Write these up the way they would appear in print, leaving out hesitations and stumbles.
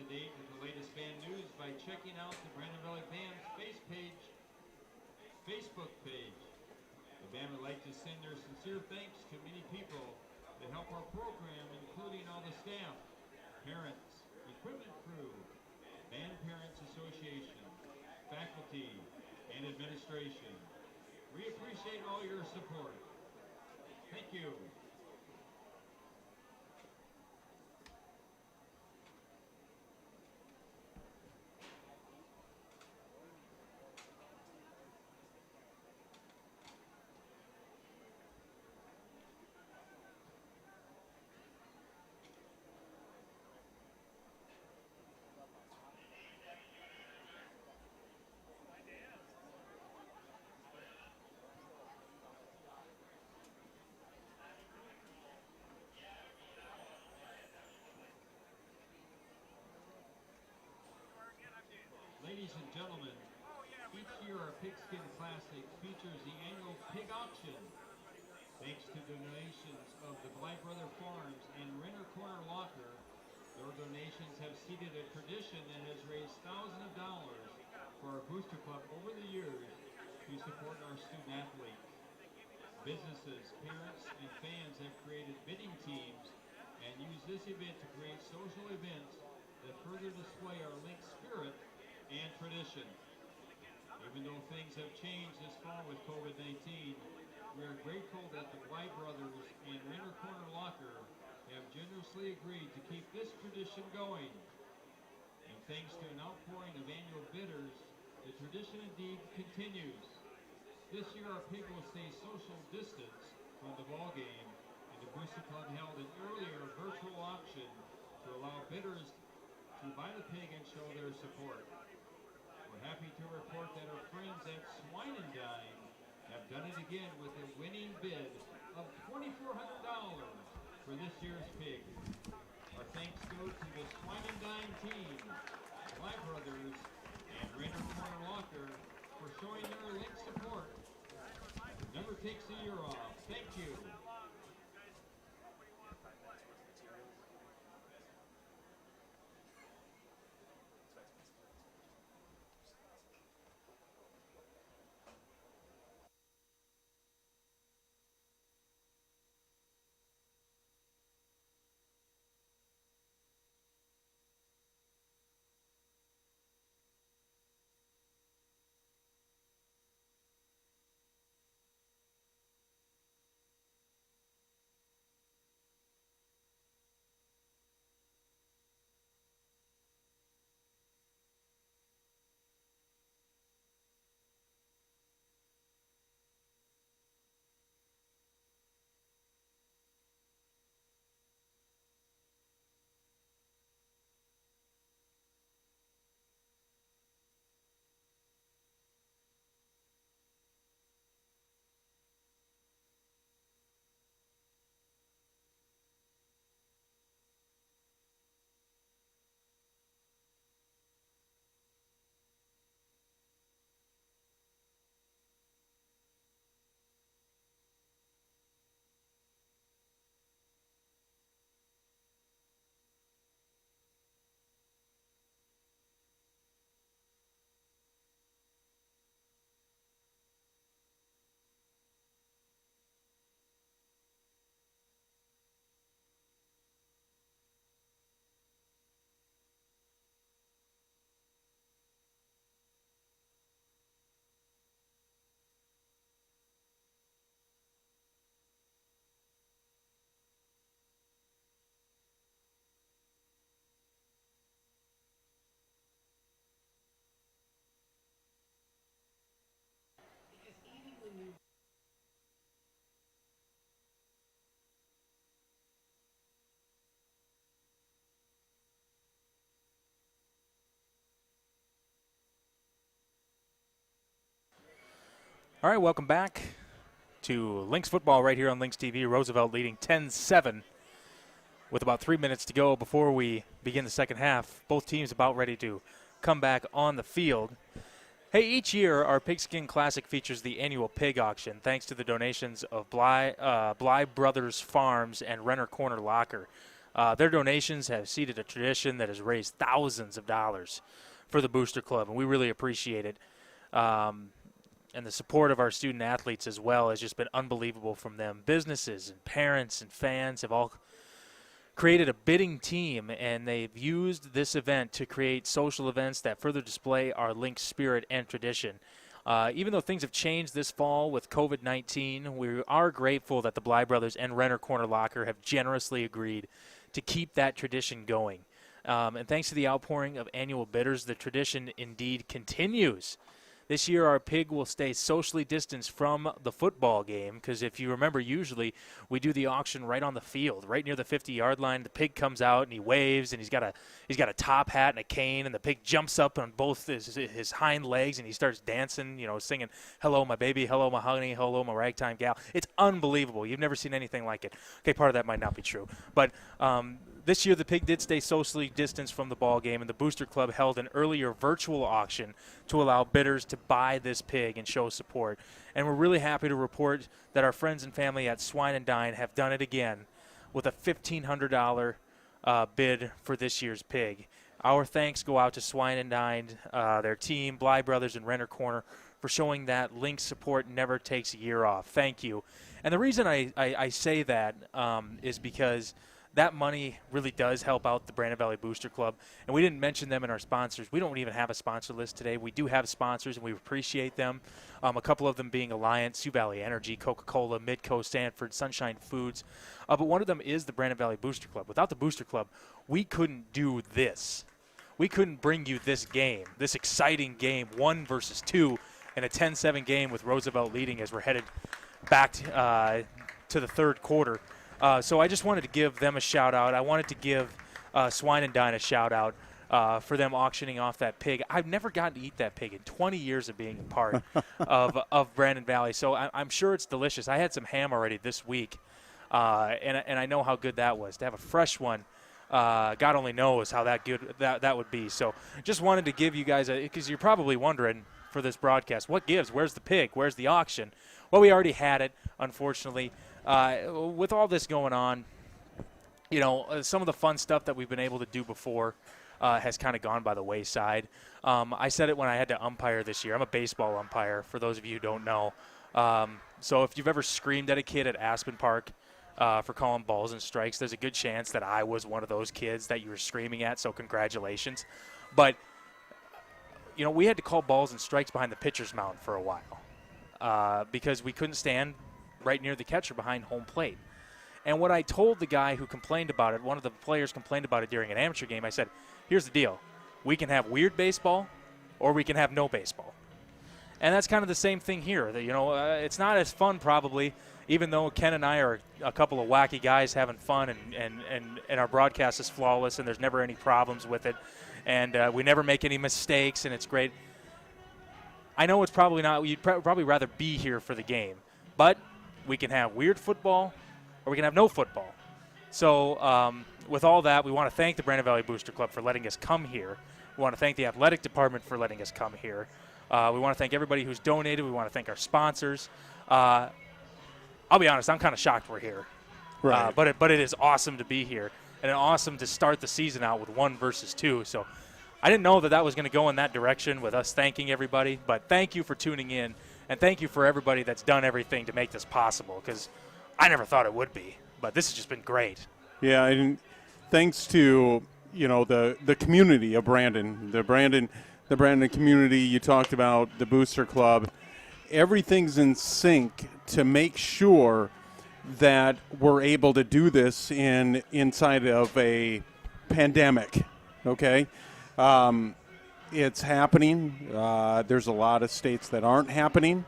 to date with the latest band news by checking out the Brandon Valley Band's Facebook page. The band would like to send their sincere thanks to many people that help our program, including all the staff, parents, equipment crew, Band Parents Association, faculty, and administration. We appreciate all your support. Thank you. Ladies and gentlemen, each year our Pigskin Classic features the annual pig auction. Thanks to donations of the Bly Brother Farms and Renner Corner Locker, their donations have seeded a tradition that has raised thousands of dollars for our Booster Club over the years to support our student athletes. Businesses, parents, and fans have created bidding teams and use this event to create social events that further display our Lynx spirit and tradition. Even though things have changed this fall with COVID-19, we are grateful that the Bly Brothers and Renner Corner Locker have generously agreed to keep this tradition going. And thanks to an outpouring of annual bidders, the tradition indeed continues. This year our pig will stay social distance from the ball game, and the Booster Club held an earlier virtual auction to allow bidders to buy the pig and show their support. We're happy to report that our friends at Swine and Dine have done it again with a winning bid of $2,400 for this year's pig. Our thanks go to the Swine and Dine team, Bly Brothers, and Renner Corner Locker for showing their Lynx support. Never takes a year off. Thank you. All right, welcome back to Lynx football right here on Lynx TV. Roosevelt leading 10-7 with about 3 minutes to go before we begin the second half. Both teams about ready to come back on the field. Hey, each year our Pigskin Classic features the annual pig auction thanks to the donations of Bly Brothers Farms and Renner Corner Locker. Their donations have seeded a tradition that has raised thousands of dollars for the Booster Club, and we really appreciate it. And the support of our student athletes as well has just been unbelievable from them. Businesses and parents and fans have all created a bidding team, and they've used this event to create social events that further display our Lynx spirit and tradition. Even though things have changed this fall with COVID-19, we are grateful that the Bly Brothers and Renner Corner Locker have generously agreed to keep that tradition going. And thanks to the outpouring of annual bidders, the tradition indeed continues. This year, our pig will stay socially distanced from the football game because if you remember, usually we do the auction right on the field, right near the 50-yard line. The pig comes out and he waves, and he's got a top hat and a cane, and the pig jumps up on both his hind legs and he starts dancing, singing, "Hello, my baby, hello, my honey, hello, my ragtime gal." It's unbelievable. You've never seen anything like it. Okay, part of that might not be true, but this year, the pig did stay socially distanced from the ball game, and the Booster Club held an earlier virtual auction to allow bidders to buy this pig and show support. And we're really happy to report that our friends and family at Swine and Dine have done it again with a $1,500 bid for this year's pig. Our thanks go out to Swine and Dine, their team, Bly Brothers and Renner Corner, for showing that Lynx support never takes a year off. Thank you. And the reason I say that is because that money really does help out the Brandon Valley Booster Club. And we didn't mention them in our sponsors. We don't even have a sponsor list today. We do have sponsors, and we appreciate them. A couple of them being Alliance, Sioux Valley Energy, Coca-Cola, Midco, Sanford, Sunshine Foods. But one of them is the Brandon Valley Booster Club. Without the Booster Club, we couldn't do this. We couldn't bring you this game, this exciting game, 1 versus 2, in a 10-7 game with Roosevelt leading as we're headed back to the third quarter. So I just wanted to give them a shout-out. I wanted to give Swine and Dine a shout-out for them auctioning off that pig. I've never gotten to eat that pig in 20 years of being a part of Brandon Valley, so I'm sure it's delicious. I had some ham already this week, and I know how good that was. To have a fresh one, God only knows how that good that would be. So just wanted to give you guys because you're probably wondering for this broadcast, what gives? Where's the pig? Where's the auction? Well, we already had it, unfortunately. With all this going on, some of the fun stuff that we've been able to do before has kind of gone by the wayside. I said it when I had to umpire this year. I'm a baseball umpire, for those of you who don't know. So if you've ever screamed at a kid at Aspen Park for calling balls and strikes, there's a good chance that I was one of those kids that you were screaming at, so congratulations. But, we had to call balls and strikes behind the pitcher's mound for a while because we couldn't stand right near the catcher behind home plate. And what I told the guy who complained about it, one of the players complained about it during an amateur game, I said, here's the deal. We can have weird baseball or we can have no baseball. And that's kind of the same thing here. It's not as fun probably, even though Ken and I are a couple of wacky guys having fun and our broadcast is flawless and there's never any problems with it. And we never make any mistakes and it's great. I know it's probably not. You'd probably rather be here for the game. But we can have weird football or we can have no football. So with all that, we want to thank the Brandon Valley Booster Club for letting us come here. We want to thank the athletic department for letting us come here. We want to thank everybody who's donated. We want to thank our sponsors. I'll be honest, I'm kind of shocked we're here. Right. But it is awesome to be here and awesome to start the season out with 1 versus 2. So I didn't know that was going to go in that direction with us thanking everybody. But thank you for tuning in. And thank you for everybody that's done everything to make this possible, because I never thought it would be. But this has just been great. Yeah, and thanks to the community of Brandon, the Brandon community. You talked about the Booster Club. Everything's in sync to make sure that we're able to do this inside of a pandemic. Okay. It's happening. There's a lot of states that aren't happening,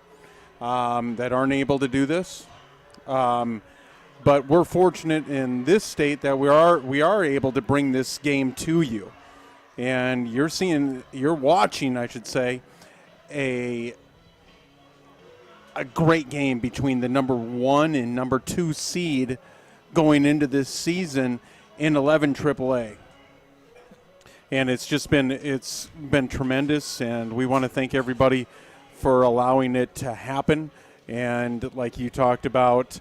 that aren't able to do this. But we're fortunate in this state that we are able to bring this game to you. And you're watching, I should say, a great game between the number 1 and number 2 seed going into this season in 11 AAA. And it's been tremendous, and we want to thank everybody for allowing it to happen. And like you talked about,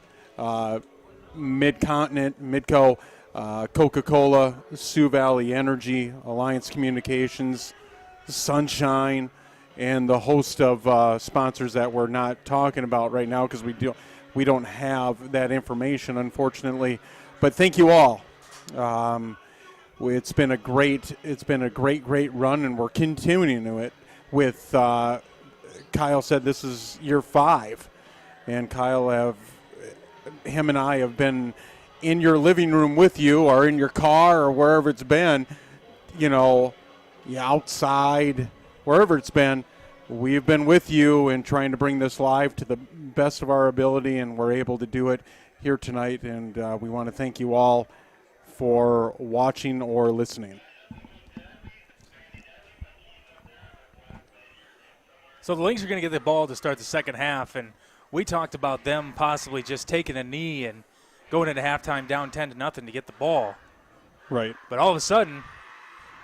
Mid-Continent, Midco, Coca-Cola, Sioux Valley Energy, Alliance Communications, Sunshine, and the host of sponsors that we're not talking about right now because we don't have that information, unfortunately. But thank you all. It's been a great run, and we're continuing it with. Kyle said this is year 5, and him and I have been in your living room with you, or in your car, or wherever it's been. Outside, wherever it's been. We've been with you and trying to bring this live to the best of our ability, and we're able to do it here tonight. And we want to thank you all for watching or listening. So the Lynx are going to get the ball to start the second half, and we talked about them possibly just taking a knee and going into halftime down 10-0 to get the ball. Right. But all of a sudden,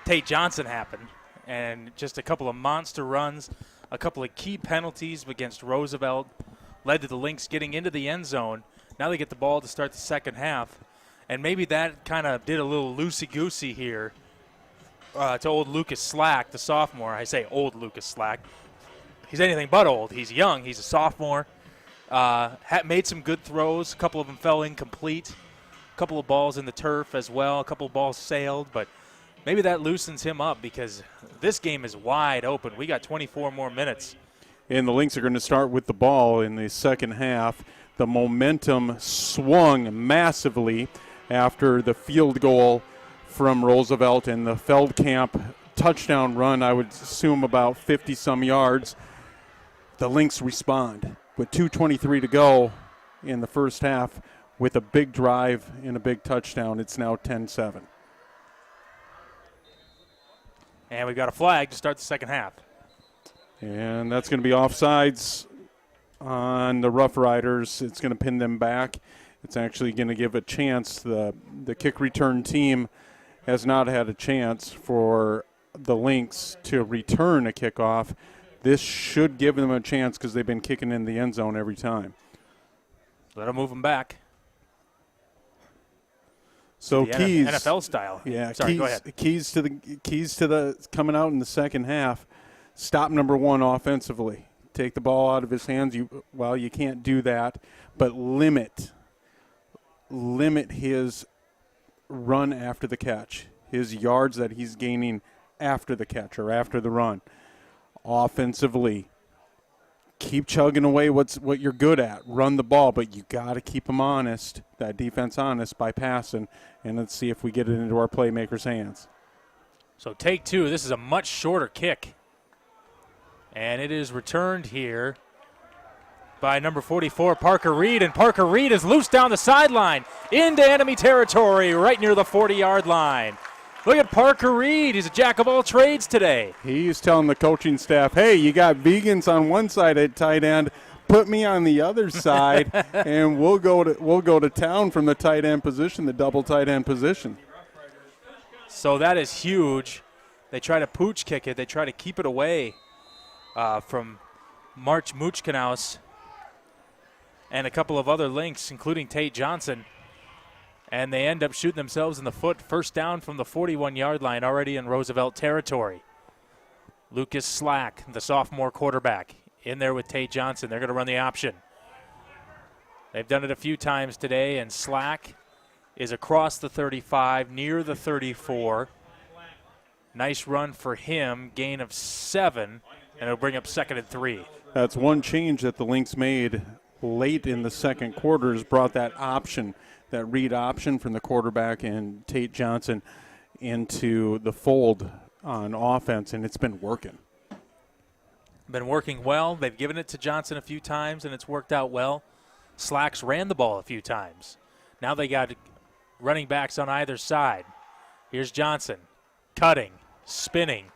Tate Johnson happened, and just a couple of monster runs, a couple of key penalties against Roosevelt led to the Lynx getting into the end zone. Now they get the ball to start the second half, and maybe that kind of did a little loosey-goosey here to old Lucas Slack, the sophomore. I say old Lucas Slack. He's anything but old. He's young. He's a sophomore. Made some good throws. A couple of them fell incomplete. A couple of balls in the turf as well. A couple of balls sailed, but maybe that loosens him up because this game is wide open. We got 24 more minutes. And the Lynx are going to start with the ball in the second half. The momentum swung massively after the field goal from Roosevelt and the Feldkamp touchdown run, I would assume about 50-some yards. The Lynx respond with 2:23 to go in the first half with a big drive and a big touchdown. It's now 10-7. And we've got a flag to start the second half. And that's going to be offsides on the Rough Riders. It's going to pin them back. It's actually going to give a chance. The kick return team has not had a chance for the Lynx to return a kickoff. This should give them a chance because they've been kicking in the end zone every time. Let them move them back. So keys, NFL style. Yeah, Sorry, go ahead. Keys to the coming out in the second half. Stop number 1 offensively. Take the ball out of his hands. You can't do that, but limit his run after the catch, his yards that he's gaining after the catch or after the run. Offensively, keep chugging away what you're good at. Run the ball, but you got to keep them honest, that defense honest, by passing, and let's see if we get it into our playmakers' hands. So take 2. This is a much shorter kick. And it is returned here by number 44, Parker Reed. And Parker Reed is loose down the sideline into enemy territory right near the 40-yard line. Look at Parker Reed. He's a jack of all trades today. He's telling the coaching staff, hey, you got vegans on one side at tight end. Put me on the other side, and we'll go to town from the tight end position, the double tight end position. So that is huge. They try to pooch kick it. They try to keep it away from March Muchkanaus and a couple of other Lynx, including Tate Johnson. And they end up shooting themselves in the foot. First down from the 41-yard line, already in Roosevelt territory. Lucas Slack, the sophomore quarterback, in there with Tate Johnson. They're going to run the option. They've done it a few times today, and Slack is across the 35, near the 34. Nice run for him, gain of 7, and it'll bring up 2nd and 3. That's one change that the Lynx made late in the second quarter, has brought that option, that read option from the quarterback and Tate Johnson into the fold on offense, and it's been working. Been working well. They've given it to Johnson a few times, and it's worked out well. Slacks ran the ball a few times. Now they got running backs on either side. Here's Johnson, cutting, spinning.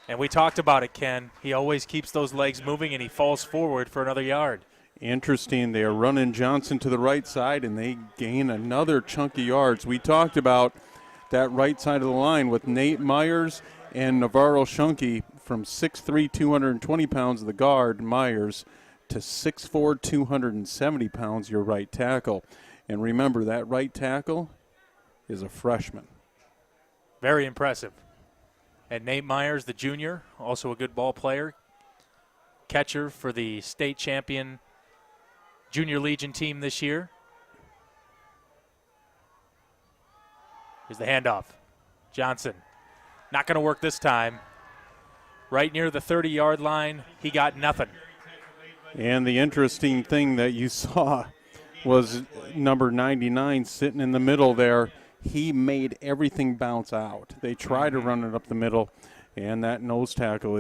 And we talked about it, Ken. He always keeps those legs moving, and he falls forward for another yard. Interesting. They are running Johnson to the right side, and they gain another chunk of yards. We talked about that right side of the line with Nate Myers and Navarro Shunke from 6'3", 220 pounds, the guard, Myers, to 6'4", 270 pounds, your right tackle. And remember, that right tackle is a freshman. Very impressive. And Nate Myers, the junior, also a good ball player, catcher for the state champion Junior Legion team this year. Here's the handoff. Johnson, not going to work this time. Right near the 30-yard line, he got nothing. And the interesting thing that you saw was number 99 sitting in the middle there. He made everything bounce out. They tried to run it up the middle, and that nose tackle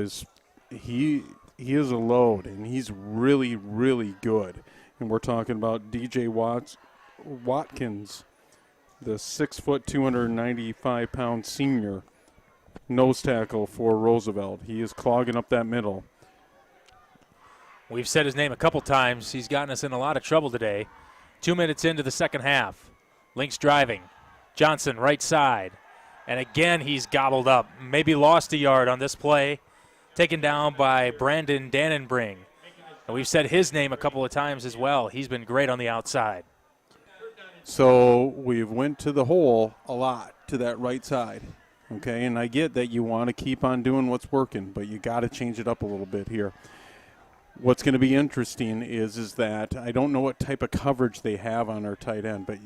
he is a load, and he's really, really good. And we're talking about DJ Watkins, the 6', 295-pound senior nose tackle for Roosevelt. He is clogging up that middle. We've said his name a couple times. He's gotten us in a lot of trouble today. 2 minutes into the second half. Lynx driving. Johnson, right side. And again, he's gobbled up. Maybe lost a yard on this play. Taken down by Brandon Dannenbring. And we've said his name a couple of times as well. He's been great on the outside. So we've went to the hole a lot to that right side. Okay, and I get that you want to keep on doing what's working, but you got to change it up a little bit here. What's going to be interesting is that I don't know what type of coverage they have on our tight end, but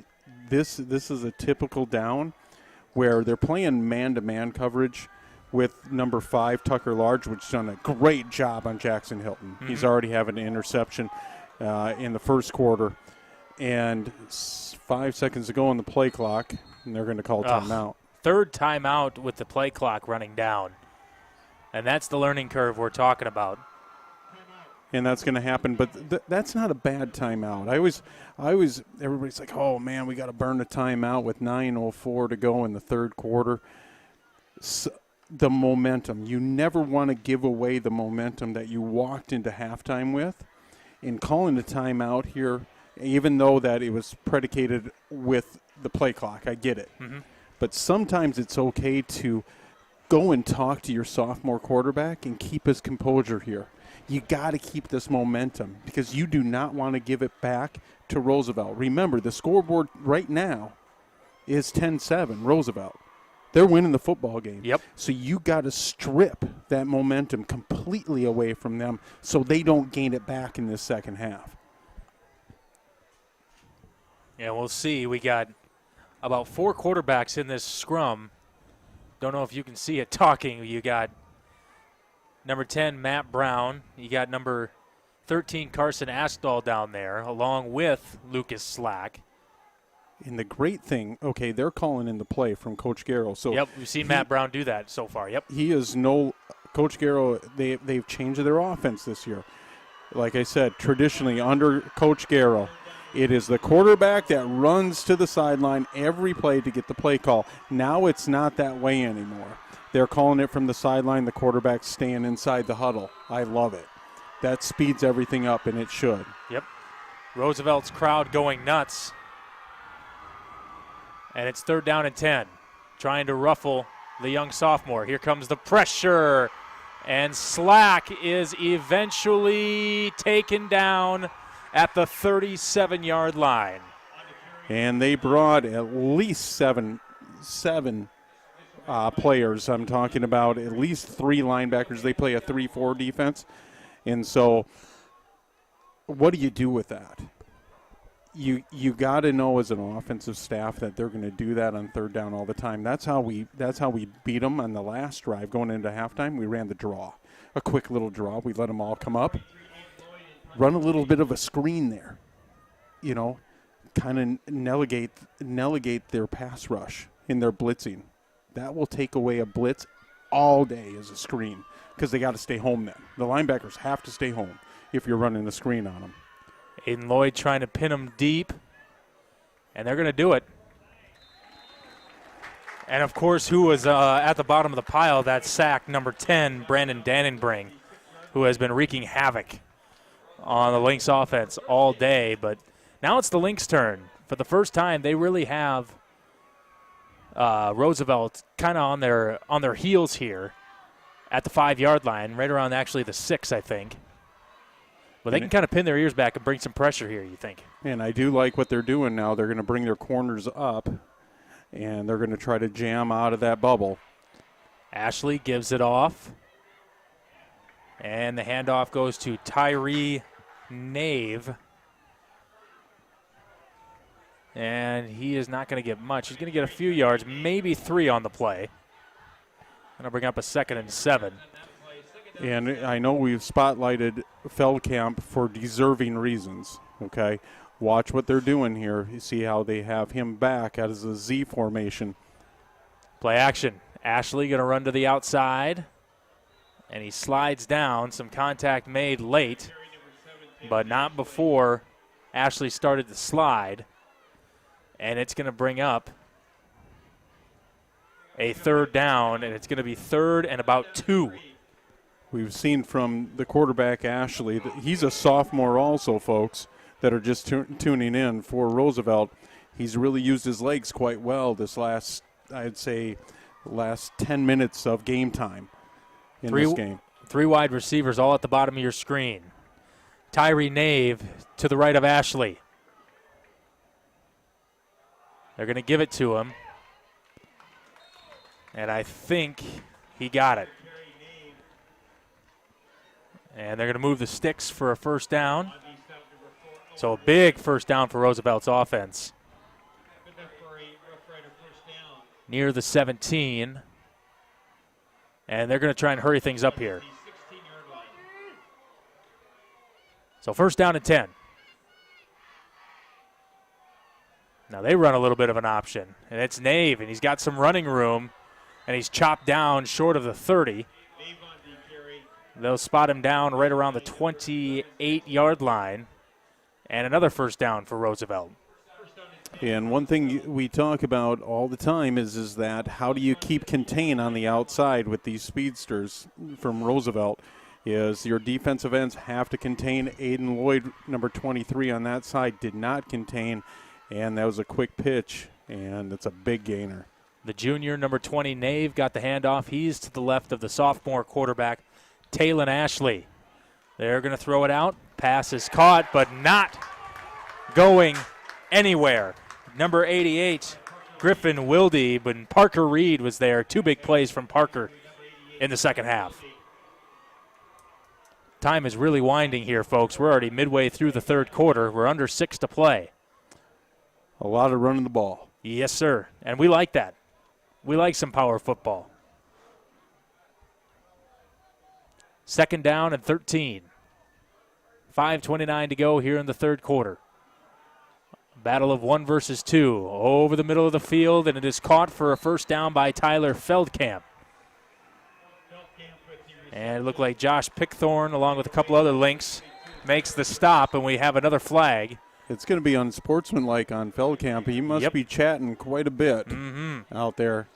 this is a typical down where they're playing man-to-man coverage with number 5, Tucker Large, which has done a great job on Jackson Hilton. Mm-hmm. He's already having an interception in the first quarter. And 5 seconds to go on the play clock, and they're going to call timeout. Third timeout with the play clock running down. And that's the learning curve we're talking about. And that's going to happen, but that's not a bad timeout. I always, everybody's like, oh man, we got to burn the timeout with 9:04 to go in the third quarter. So the momentum, you never want to give away the momentum that you walked into halftime with. In calling the timeout here, even though that it was predicated with the play clock, I get it. Mm-hmm. But sometimes it's okay to go and talk to your sophomore quarterback and keep his composure here. You got to keep this momentum because you do not want to give it back to Roosevelt. Remember, the scoreboard right now is 10-7, Roosevelt. They're winning the football game. Yep. So you got to strip that momentum completely away from them so they don't gain it back in this second half. Yeah, we'll see. We got about 4 quarterbacks in this scrum. Don't know if you can see it talking. You got number 10, Matt Brown. You got number 13, Carson Astall down there, along with Lucas Slack. And the great thing, okay, they're calling in the play from Coach Garrow. So yep, we've seen Matt Brown do that so far. Yep. He is Coach Garrow, they've changed their offense this year. Like I said, traditionally under Coach Garrow, it is the quarterback that runs to the sideline every play to get the play call. Now it's not that way anymore. They're calling it from the sideline. The quarterback's staying inside the huddle. I love it. That speeds everything up, and it should. Yep. Roosevelt's crowd going nuts. And it's 3rd down and 10. Trying to ruffle the young sophomore. Here comes the pressure. And Slack is eventually taken down at the 37-yard line. And they brought at least seven players. I'm talking about at least 3 linebackers. They play a 3-4 defense. And so what do you do with that? You got to know as an offensive staff that they're going to do that on 3rd down all the time. That's how we beat them on the last drive going into halftime. We ran the draw, a quick little draw. We let them all come up, run a little bit of a screen there, kind of negate their pass rush in their blitzing. That will take away a blitz all day as a screen because they got to stay home then. The linebackers have to stay home if you're running a screen on them. Aiden Lloyd trying to pin him deep, and they're going to do it. And, of course, who was at the bottom of the pile, that sack, number 10, Brandon Dannenbring, who has been wreaking havoc on the Lynx offense all day. But now it's the Lynx turn. For the first time, they really have Roosevelt kind of on their heels here at the 5-yard line, right around actually the 6, I think. But they can kind of pin their ears back and bring some pressure here, you think. And I do like what they're doing now. They're going to bring their corners up, and they're going to try to jam out of that bubble. Ashley gives it off. And the handoff goes to Tyree Nave. And he is not going to get much. He's going to get a few yards, maybe 3 on the play. Going to bring up a 2nd and 7. And I know we've spotlighted Feldkamp for deserving reasons, okay? Watch what they're doing here. You see how they have him back as a Z formation. Play action. Ashley going to run to the outside. And he slides down. Some contact made late, but not before Ashley started to slide. And it's going to bring up a 3rd down, and it's going to be 3rd and about 2. We've seen from the quarterback, Ashley, that he's a sophomore also, folks, that are just tuning in for Roosevelt. He's really used his legs quite well this last 10 minutes of game time in this game. 3 wide receivers all at the bottom of your screen. Tyree Nave to the right of Ashley. They're going to give it to him. And I think he got it. And they're going to move the sticks for a 1st down. So a big 1st down for Roosevelt's offense. Near the 17. And they're going to try and hurry things up here. So 1st down and 10. Now they run a little bit of an option, and it's Nave, and he's got some running room, and he's chopped down short of the 30. They'll spot him down right around the 28-yard line, and another 1st down for Roosevelt. And one thing we talk about all the time is that how do you keep contain on the outside with these speedsters from Roosevelt is your defensive ends have to contain. Aiden Lloyd, number 23 on that side, did not contain. And that was a quick pitch, and it's a big gainer. The junior, number 20, Nave, got the handoff. He's to the left of the sophomore quarterback, Taylon Ashley. They're going to throw it out. Pass is caught, but not going anywhere. Number 88, Griffin Wilde, but Parker Reed was there. 2 big plays from Parker in the 2nd half. Time is really winding here, folks. We're already midway through the 3rd quarter. We're under 6 to play. A lot of running the ball. Yes, sir. And we like that. We like some power football. 2nd down and 13. 5:29 to go here in the 3rd quarter. Battle of 1 versus 2 over the middle of the field, and it is caught for a 1st down by Tyler Feldkamp. And it looked like Josh Pickthorn, along with a couple other Lynx, makes the stop, and we have another flag. It's going to be unsportsmanlike on Feldkamp. He must be chatting quite a bit out there.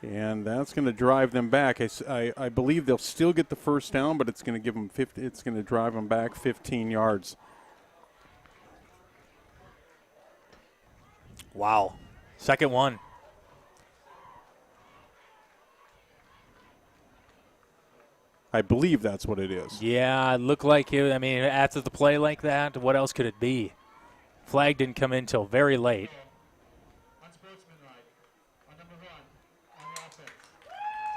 And that's going to drive them back. I believe they'll still get the 1st down, but it's going to give them 50. It's going to drive them back 15 yards. Wow. 2nd one. I believe that's what it is. Yeah, it looked like it. I mean, after the play like that, what else could it be? Flag didn't come in until very late. Unsportsmanlike on number 1 on the offense.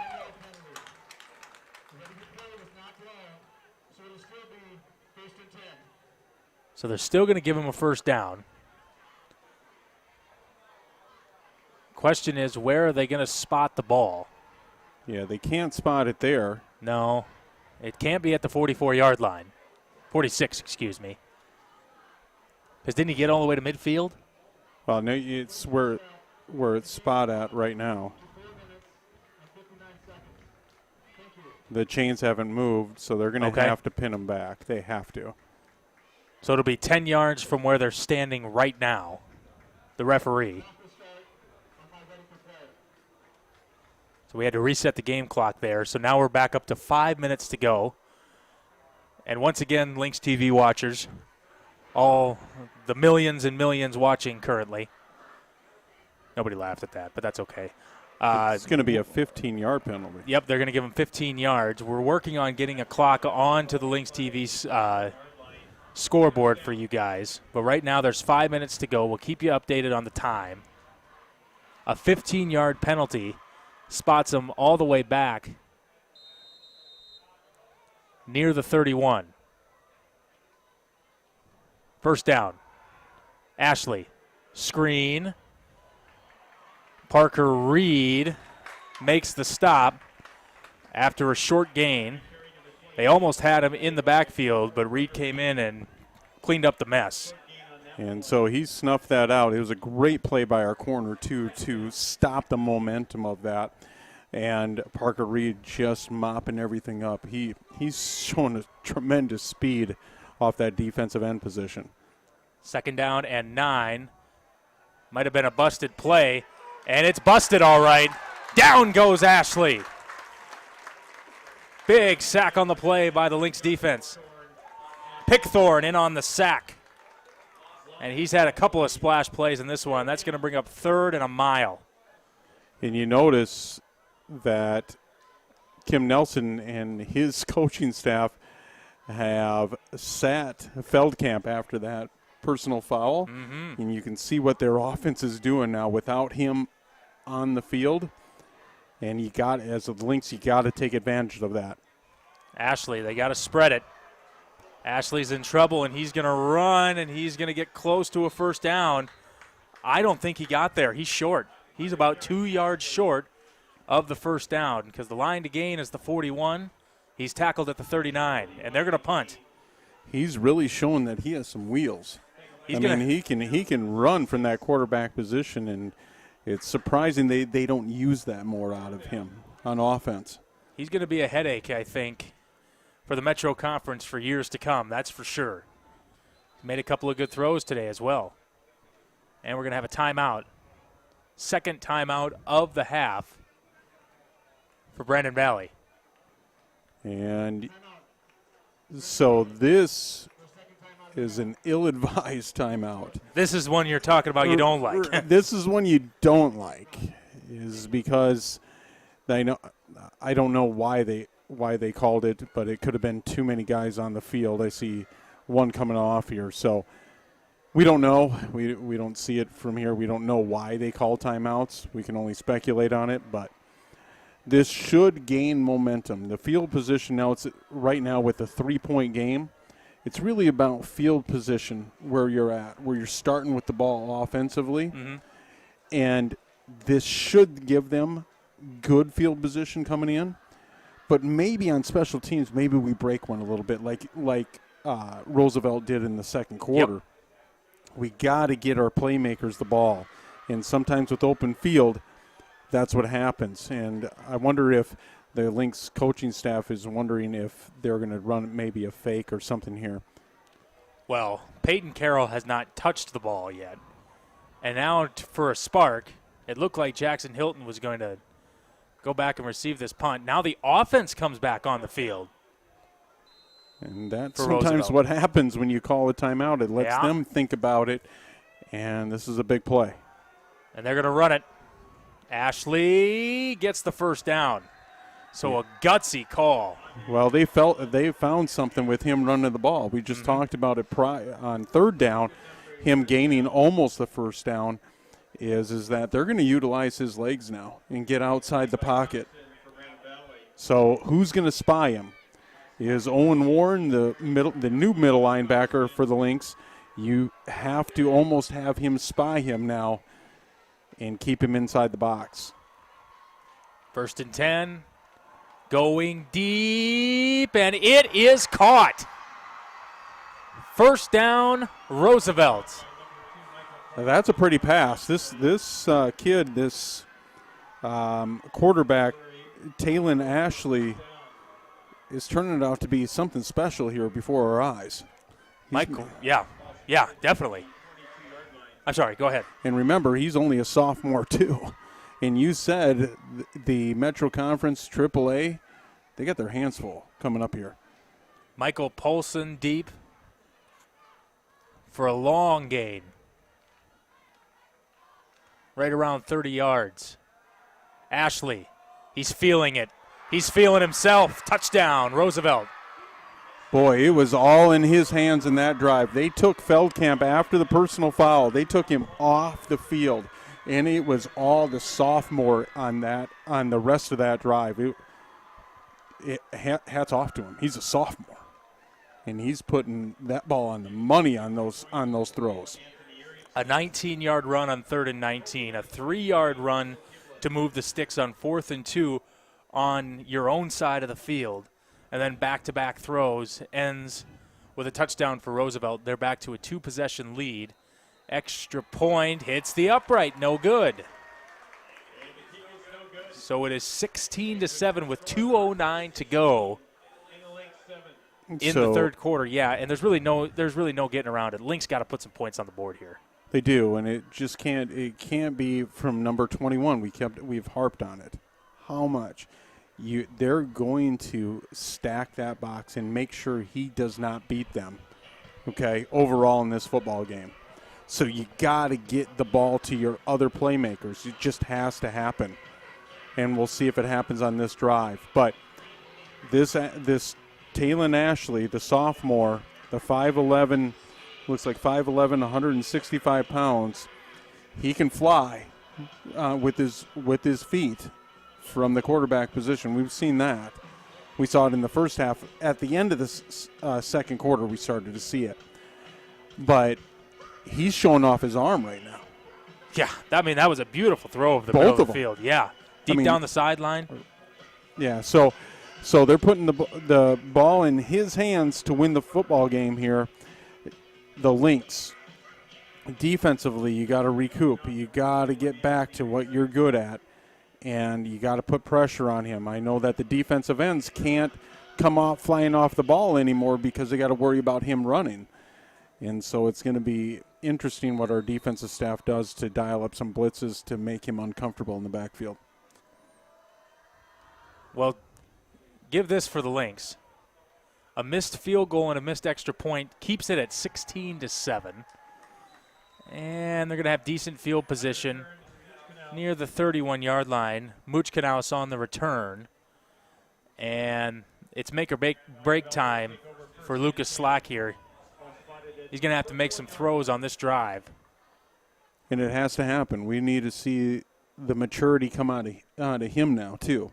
10-yard penalty. The play was not blown, so it'll still be 1st and 10. So they're still going to give him a 1st down. Question is, where are they going to spot the ball? Yeah, they can't spot it there. No, it can't be at the 44-yard line. 46, excuse me. Because didn't he get all the way to midfield? Well, no, it's where it's spot at right now. The chains haven't moved, so they're going to have to pin them back. They have to. So it'll be 10 yards from where they're standing right now, the referee. So we had to reset the game clock there. So now we're back up to 5 minutes to go. And once again, Lynx TV watchers, all the millions and millions watching currently. Nobody laughed at that, but that's okay. It's going to be a 15-yard penalty. Yep, they're going to give them 15 yards. We're working on getting a clock onto the Lynx TV scoreboard for you guys. But right now there's 5 minutes to go. We'll keep you updated on the time. A 15-yard penalty spots him all the way back near the 31. First down. Ashley. Screen. Parker Reed makes the stop after a short gain. They almost had him in the backfield, but Reed came in and cleaned up the mess. And so he snuffed that out. It was a great play by our corner, too, to stop the momentum of that. And Parker Reed just mopping everything up. He's showing a tremendous speed off that defensive end position. Second down and 9. Might have been a busted play, and it's busted all right. Down goes Ashley. Big sack on the play by the Lynx defense. Pickthorne in on the sack. And he's had a couple of splash plays in this one. That's going to bring up 3rd and a mile. And you notice that Kim Nelson and his coaching staff have sat Feldkamp after that personal foul. Mm-hmm. And you can see what their offense is doing now without him on the field. And as a Lynx, you got to take advantage of that. Ashley, they got to spread it. Ashley's in trouble, and he's going to run, and he's going to get close to a first down. I don't think he got there. He's short. He's about 2 yards short of the first down because the line to gain is the 41. He's tackled at the 39, and they're going to punt. He's really showing that he has some wheels. He can run from that quarterback position, and it's surprising they don't use that more out of him on offense. He's going to be a headache, I think, for the Metro Conference for years to come. That's for sure. He made a couple of good throws today as well. And we're going to have a timeout. Second timeout of the half for Brandon Valley. And so this is an ill-advised timeout. This is one you're talking about you don't like. This is one you don't like, is because I don't know why they called it, but it could have been too many guys on the field. I see one coming off here, so we don't know. We don't see it from here. We don't know why they call timeouts. We can only speculate on it, but this should gain momentum. The field position now, it's right now with the 3-point game. It's really about field position where you're at, where you're starting with the ball offensively. Mm-hmm. And this should give them good field position coming in. But maybe on special teams, maybe we break one a little bit like Roosevelt did in the second quarter. Yep. We got to get our playmakers the ball. And sometimes with open field, that's what happens. And I wonder if the Lynx coaching staff is wondering if they're going to run maybe a fake or something here. Well, Peyton Carroll has not touched the ball yet. And now for a spark, it looked like Jackson Hilton was going to go back and receive this punt. Now the offense comes back on the field. And that's for sometimes Roosevelt. what happens when you call a timeout. It lets Yeah. them think about it, and this is a big play. And they're going to run it. Ashley gets the first down. So a gutsy call. Well, they found something with him running the ball. We just talked about it on third down, him gaining almost the first down, is that they're going to utilize his legs now and get outside the pocket. So who's going to spy him? Is Owen Warren the new middle linebacker for the Lynx? You have to almost have him spy him now and keep him inside the box. 1st and 10. Going deep, and it is caught. First down, Roosevelt. Now that's a pretty pass. This quarterback, Taylon Ashley, is turning out to be something special here before our eyes. Michael, yeah, definitely. I'm sorry, go ahead. And remember, he's only a sophomore too. And you said the Metro Conference AAA, they got their hands full coming up here. Michael Polson deep for a long gain. Right around 30 yards. Ashley, he's feeling it. He's feeling himself. Touchdown, Roosevelt. Boy, it was all in his hands in that drive. They took Feldkamp after the personal foul. They took him off the field. And it was all the sophomore on the rest of that drive. Hats off to him. He's a sophomore, and he's putting that ball on the money on those throws. A 19-yard run on 3rd and 19, a 3-yard run to move the sticks on 4th and 2 on your own side of the field, and then back-to-back throws ends with a touchdown for Roosevelt. They're back to a 2-possession lead. Extra point hits the upright, no good. So it is 16-7 with 2:09 to go in the third quarter. Yeah, and there's really no getting around it. Lynx got to put some points on the board here. They do, and it can't be from number 21. We've harped on it. How much? They're going to stack that box and make sure he does not beat them, okay, overall in this football game. So you got to get the ball to your other playmakers. It just has to happen. And we'll see if it happens on this drive. But this Taylon Ashley, the sophomore, the 5'11", looks like 5'11", 165 pounds, he can fly with his feet from the quarterback position. We've seen that. We saw it in the first half. At the end of the second quarter, we started to see it. But he's showing off his arm right now. Yeah, that was a beautiful throw of the middle of the field. Yeah, deep down the sideline. Yeah, so they're putting the ball in his hands to win the football game here. The Lynx, defensively, you got to recoup. You got to get back to what you're good at, and you got to put pressure on him. I know that the defensive ends can't come off flying off the ball anymore because they got to worry about him running. And so it's going to be interesting what our defensive staff does to dial up some blitzes to make him uncomfortable in the backfield. Well, give this for the Lynx. A missed field goal and a missed extra point keeps it at 16-7. And they're going to have decent field position near the 31-yard line. Muchkanaus on the return. And it's make or break time for Lucas Slack here. He's going to have to make some throws on this drive. And it has to happen. We need to see the maturity come out of him now, too.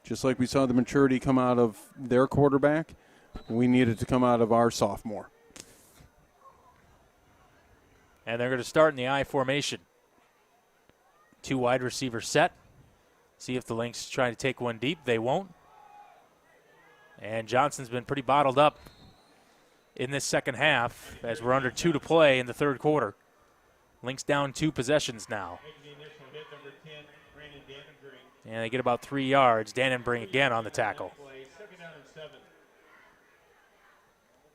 Just like we saw the maturity come out of their quarterback, we need it to come out of our sophomore. And they're going to start in the I formation. 2 wide receivers set. See if the Lynx try to take one deep. They won't. And Johnson's been pretty bottled up in this second half as we're under 2 to play in the third quarter. Lynx down 2 possessions now. And they get about 3 yards. Dannenbring again on the tackle.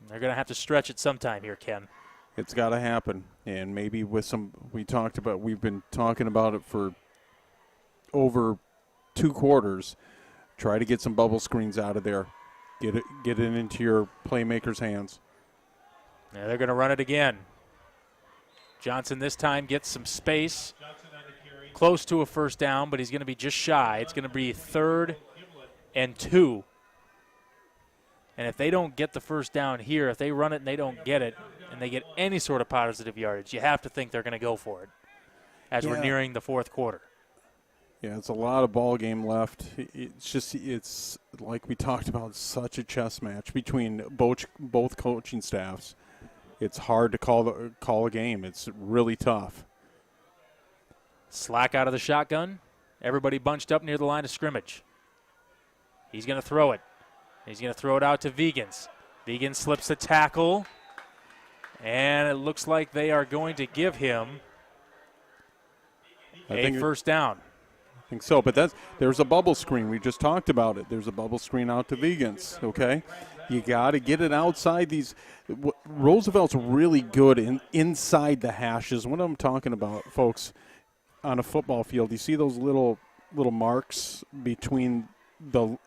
They're going to have to stretch it sometime here, Ken. It's got to happen. And maybe with some, we've been talking about it for over 2 quarters. Try to get some bubble screens out of there. Get it into your playmakers' hands. Now they're going to run it again. Johnson this time gets some space. Close to a first down, but he's going to be just shy. It's going to be 3rd and 2. And if they don't get the first down here, if they run it and they don't get it, and they get any sort of positive yardage, you have to think they're going to go for it as we're nearing the fourth quarter. Yeah, it's a lot of ball game left. It's like we talked about, such a chess match between both coaching staffs. It's hard to call a game. It's really tough. Slack out of the shotgun. Everybody bunched up near the line of scrimmage. He's going to throw it. He's going to throw it out to Vegans. Vegans slips the tackle. And it looks like they are going to give him a first down. I think so, but there's a bubble screen. We just talked about it. There's a bubble screen out to Vegans, okay? You got to get it outside these. Roosevelt's really good inside the hashes. What I'm talking about, folks, on a football field, you see those little marks between the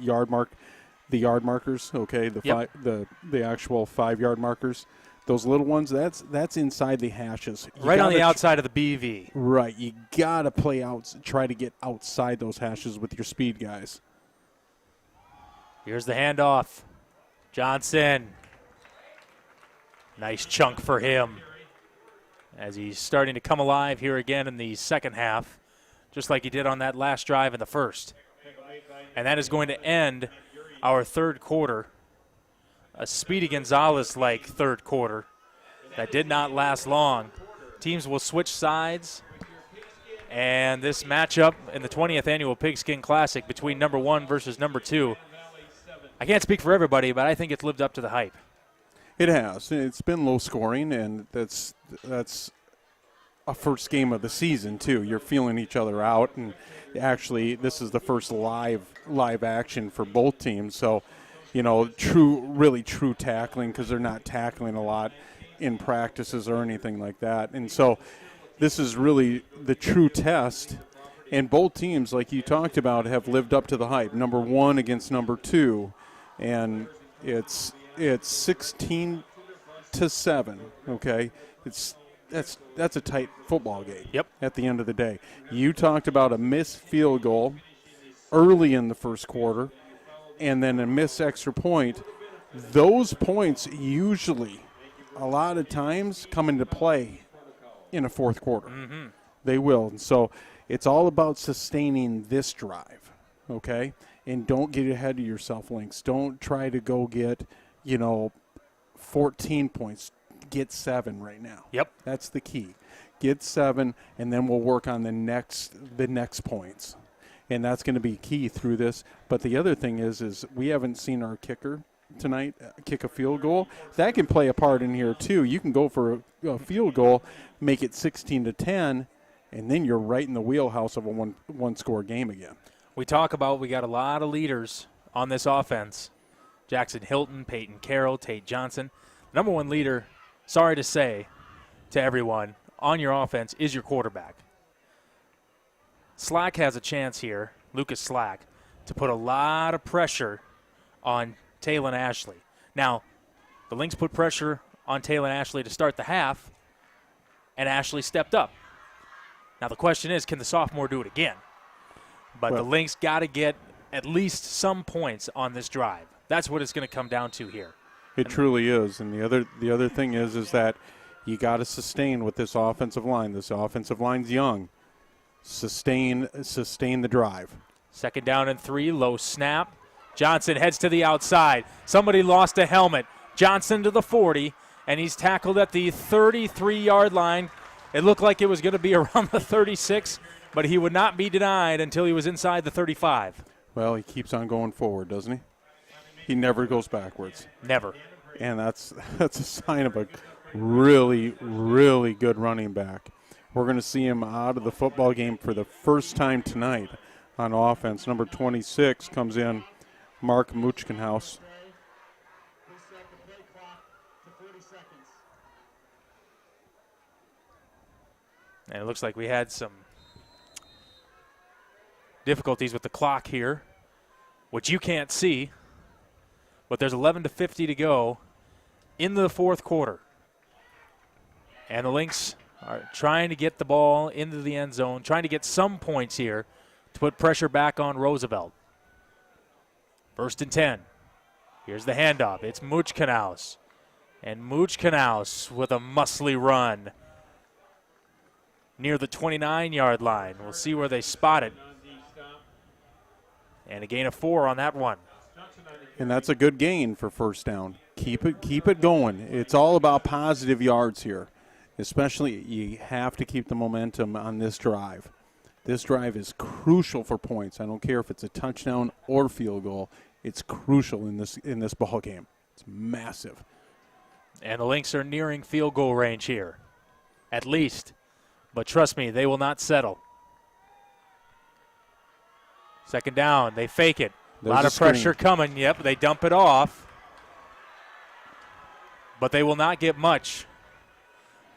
yard markers, okay? The actual 5-yard markers. Those little ones, that's inside the hashes. Right on the outside of the BV. Right. You got to play out, try to get outside those hashes with your speed guys. Here's the handoff. Johnson. Nice chunk for him. as he's starting to come alive here again in the second half, just like he did on that last drive in the first. And that is going to end our third quarter. A Speedy Gonzalez-like third quarter that did not last long. Teams will switch sides, and this matchup in the 20th Annual Pigskin Classic between number 1 versus number 2, I can't speak for everybody, but I think it's lived up to the hype. It has. It's been low scoring, and that's a first game of the season too. You're feeling each other out, and actually this is the first live action for both teams. So, really true tackling, because they're not tackling a lot in practices or anything like that. And so this is really the true test. And both teams, like you talked about, have lived up to the hype. Number 1 against number 2, and it's 16-7. Okay, that's a tight football game. Yep. At the end of the day, you talked about a missed field goal early in the first quarter, and then a missed extra point. Those points usually, a lot of times, come into play in a fourth quarter. Mm-hmm. They will. And so it's all about sustaining this drive, okay? And don't get ahead of yourself, Lynx. Don't try to go get, 14 points. Get 7 right now. Yep. That's the key. Get 7, and then we'll work on the next points. And that's going to be key through this. But the other thing is we haven't seen our kicker tonight kick a field goal. That can play a part in here too. You can go for a field goal, make it 16-10, and then you're right in the wheelhouse of a one-score game again. We got a lot of leaders on this offense. Jackson Hilton, Peyton Carroll, Tate Johnson. The number 1 leader, sorry to say to everyone, on your offense is your quarterback. Slack has a chance here, Lucas Slack, to put a lot of pressure on Taylon Ashley. Now, the Lynx put pressure on Taylon Ashley to start the half, and Ashley stepped up. Now, the question is, can the sophomore do it again? But the Lynx got to get at least some points on this drive. That's what it's going to come down to here. It truly is. And the other thing is that you got to sustain with this offensive line. This offensive line's young. Sustain the drive. 2nd down and 3, low snap. Johnson heads to the outside. Somebody lost a helmet. Johnson to the 40, and he's tackled at the 33-yard line. It looked like it was going to be around the 36, but he would not be denied until he was inside the 35. Well, he keeps on going forward, doesn't he? He never goes backwards. Never. And that's a sign of a really, really good running back. We're going to see him out of the football game for the first time tonight on offense. Number 26 comes in, Mark Muchkenhaus. And it looks like we had some difficulties with the clock here, which you can't see. But there's 11:50 to go in the fourth quarter. And the Lynx are trying to get the ball into the end zone, trying to get some points here to put pressure back on Roosevelt. 1st and 10. Here's the handoff. It's Muchkenhaus. And Muchkenhaus with a muscly run near the 29-yard line. We'll see where they spot it. And a gain of 4 on that one. And that's a good gain for first down. Keep it going. It's all about positive yards here. Especially, you have to keep the momentum on this drive. This drive is crucial for points. I don't care if it's a touchdown or field goal. It's crucial in this ball game. It's massive. And the Lynx are nearing field goal range here, at least. But trust me, they will not settle. 2nd down, they fake it. A lot of pressure coming. Yep, they dump it off. But they will not get much.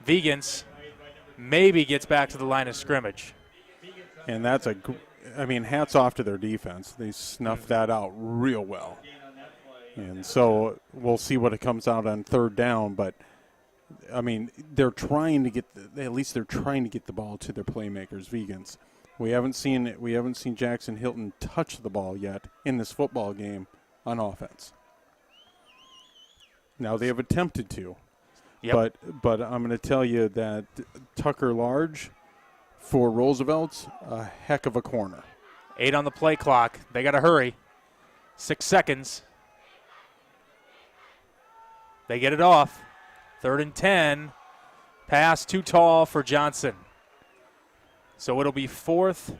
Vegans maybe gets back to the line of scrimmage. And that's hats off to their defense. They snuffed that out real well. And so we'll see what it comes out on 3rd down. But, they're trying to get the ball to their playmakers, Vegans. We haven't seen Jackson Hilton touch the ball yet in this football game on offense. Now they have attempted to, Yep. But I'm going to tell you that Tucker Large for Roosevelt's a heck of a corner. 8 on the play clock. They got to hurry. 6 seconds. They get it off. 3rd and 10. Pass too tall for Johnson. So it'll be 4th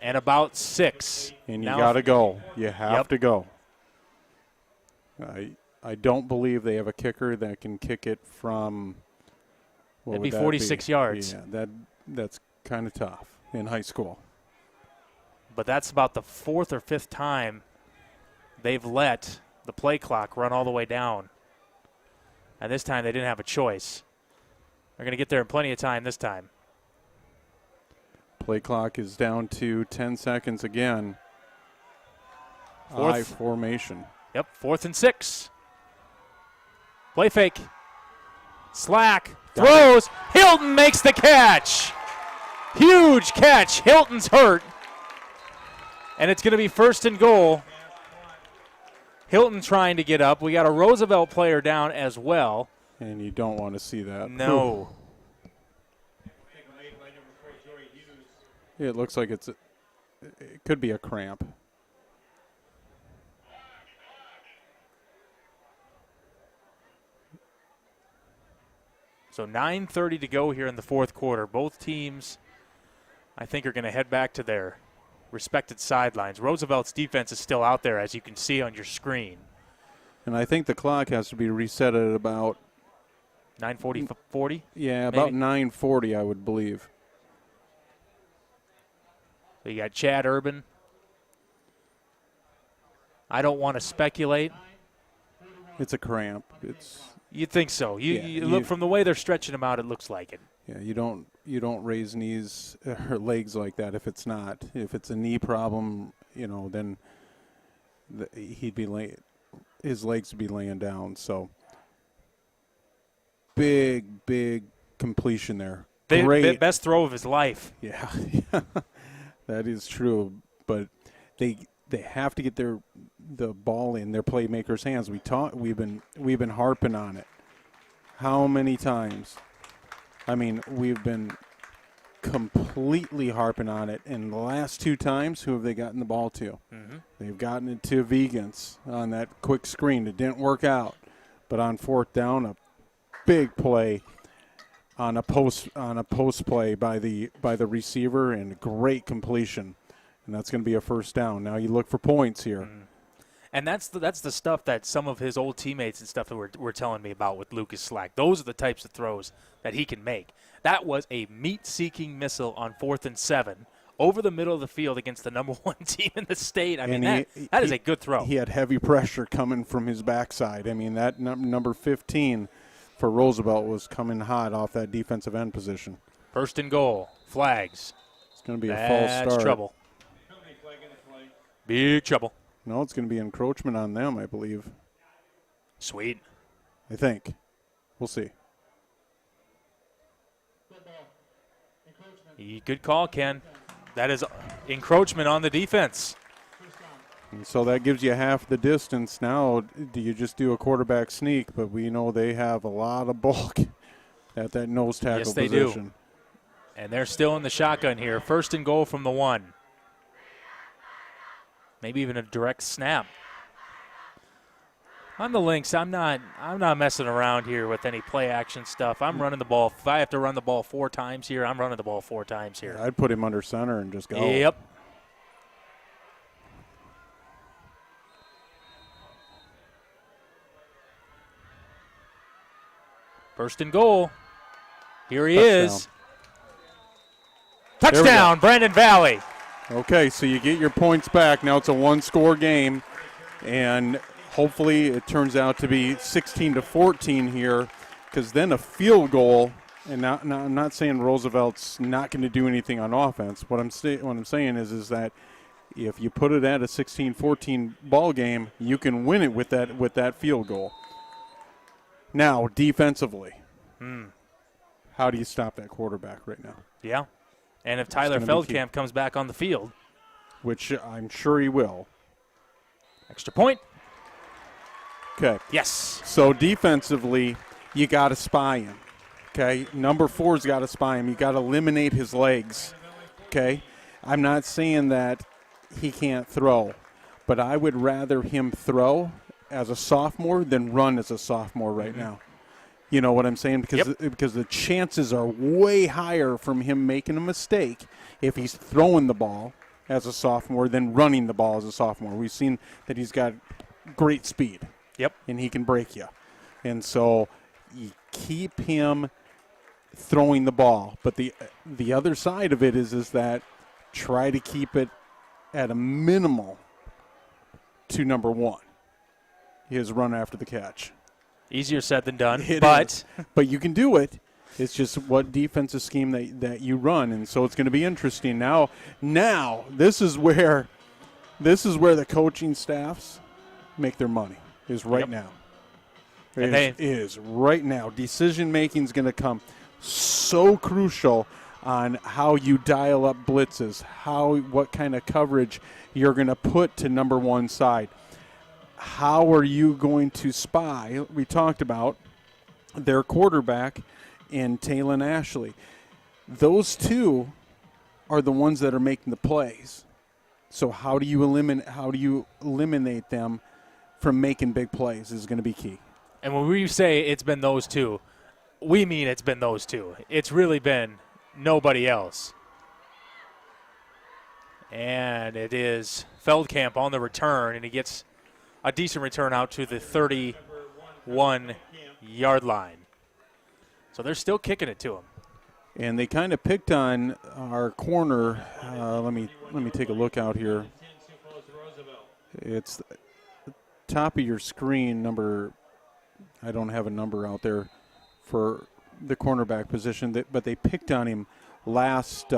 and about 6. And you got to go. You have to go. I don't believe they have a kicker that can kick it from. It'd be 46 yards. Yeah, that's kind of tough in high school. But that's about the 4th or 5th time they've let the play clock run all the way down. And this time they didn't have a choice. They're going to get there in plenty of time this time. Play clock is down to 10 seconds again. Fourth. I formation. Yep, 4th and 6. Play fake. Slack. Throws. Hilton makes the catch. Huge catch. Hilton's hurt. And it's going to be 1st and goal. Hilton trying to get up. We got a Roosevelt player down as well. And you don't want to see that. No. It looks like it could be a cramp. So 9:30 to go here in the 4th quarter. Both teams, I think, are going to head back to their respected sidelines. Roosevelt's defense is still out there, as you can see on your screen. And I think the clock has to be reset at about 9:40. Yeah, about 9:40, I would believe. So you got Chad Urban. I don't want to speculate. It's a cramp. You'd think so. You look from the way they're stretching him out, it looks like it. Yeah, you don't raise knees or legs like that if it's not. If it's a knee problem, then he'd be his legs would be laying down. So big completion there. Great. Best throw of his life. Yeah. That is true, but they have to get the ball in their playmakers' hands. We've been harping on it. How many times? I mean, we've been completely harping on it. And the last 2 times, who have they gotten the ball to? Mm-hmm. They've gotten it to Vegans on that quick screen. It didn't work out, but on 4th down, a big play. On a post play by the receiver, and great completion, and that's going to be a 1st down. Now you look for points here, and that's the stuff that some of his old teammates and stuff that were telling me about with Lucas Slack. Those are the types of throws that he can make. That was a meat-seeking missile on 4th and 7 over the middle of the field against the number 1 team in the state. I mean, that is a good throw. He had heavy pressure coming from his backside. I mean, that number 15. For Roosevelt was coming hot off that defensive end position. 1st and goal. Flags. It's going to be a false start. That's trouble. Big trouble. No, it's going to be encroachment on them, I believe. Sweet. I think. We'll see. Good call, Ken. That is encroachment on the defense. And so that gives you half the distance. Now, do you just do a quarterback sneak? But we know they have a lot of bulk at that nose tackle position. Yes, they do. And they're still in the shotgun here. 1st and goal from the 1. Maybe even a direct snap. On the Lynx, I'm not messing around here with any play action stuff. I'm running the ball. If I have to run the ball 4 times here, I'm running the ball 4 times here. I'd put him under center and just go. Yep. First and goal. Here he is. Touchdown, Brandon Valley. Okay, so you get your points back. Now it's a 1-score game, and hopefully it turns out to be 16-14 here, because then a field goal. And now I'm not saying Roosevelt's not going to do anything on offense. What I'm saying is that if you put it at a 16-14 ball game, you can win it with that field goal. Now, defensively, how do you stop that quarterback right now? Yeah. And if Tyler Feldkamp comes back on the field. Which I'm sure he will. Extra point. Okay. Yes. So defensively, you got to spy him. Okay, number 4's got to spy him. You got to eliminate his legs. Okay, I'm not saying that he can't throw, but I would rather him throw as a sophomore than run as a sophomore right now. You know what I'm saying? Because the chances are way higher from him making a mistake if he's throwing the ball as a sophomore than running the ball as a sophomore. We've seen that he's got great speed. Yep. And he can break you. And so you keep him throwing the ball. But the other side of it is that try to keep it at a minimal to number 1, his run after the catch. Easier said than done, but you can do it. It's just what defensive scheme that you run, and so it's going to be interesting. Now this is where the coaching staffs make their money. Is right now. Is right now. Decision making is going to come so crucial on how you dial up blitzes, what kind of coverage you're going to put to number 1 side. How are you going to spy? We talked about their quarterback and Talon Ashley. Those two are the ones that are making the plays. So how do you eliminate them from making big plays is going to be key. And when we say it's been those two, we mean it's been those two. It's really been nobody else. And it is Feldkamp on the return, and he gets a decent return out to the 31-yard line. So they're still kicking it to him. And they kind of picked on our corner. Let me take a look out here. It's the top of your screen number. I don't have a number out there for the cornerback position, but they picked on him last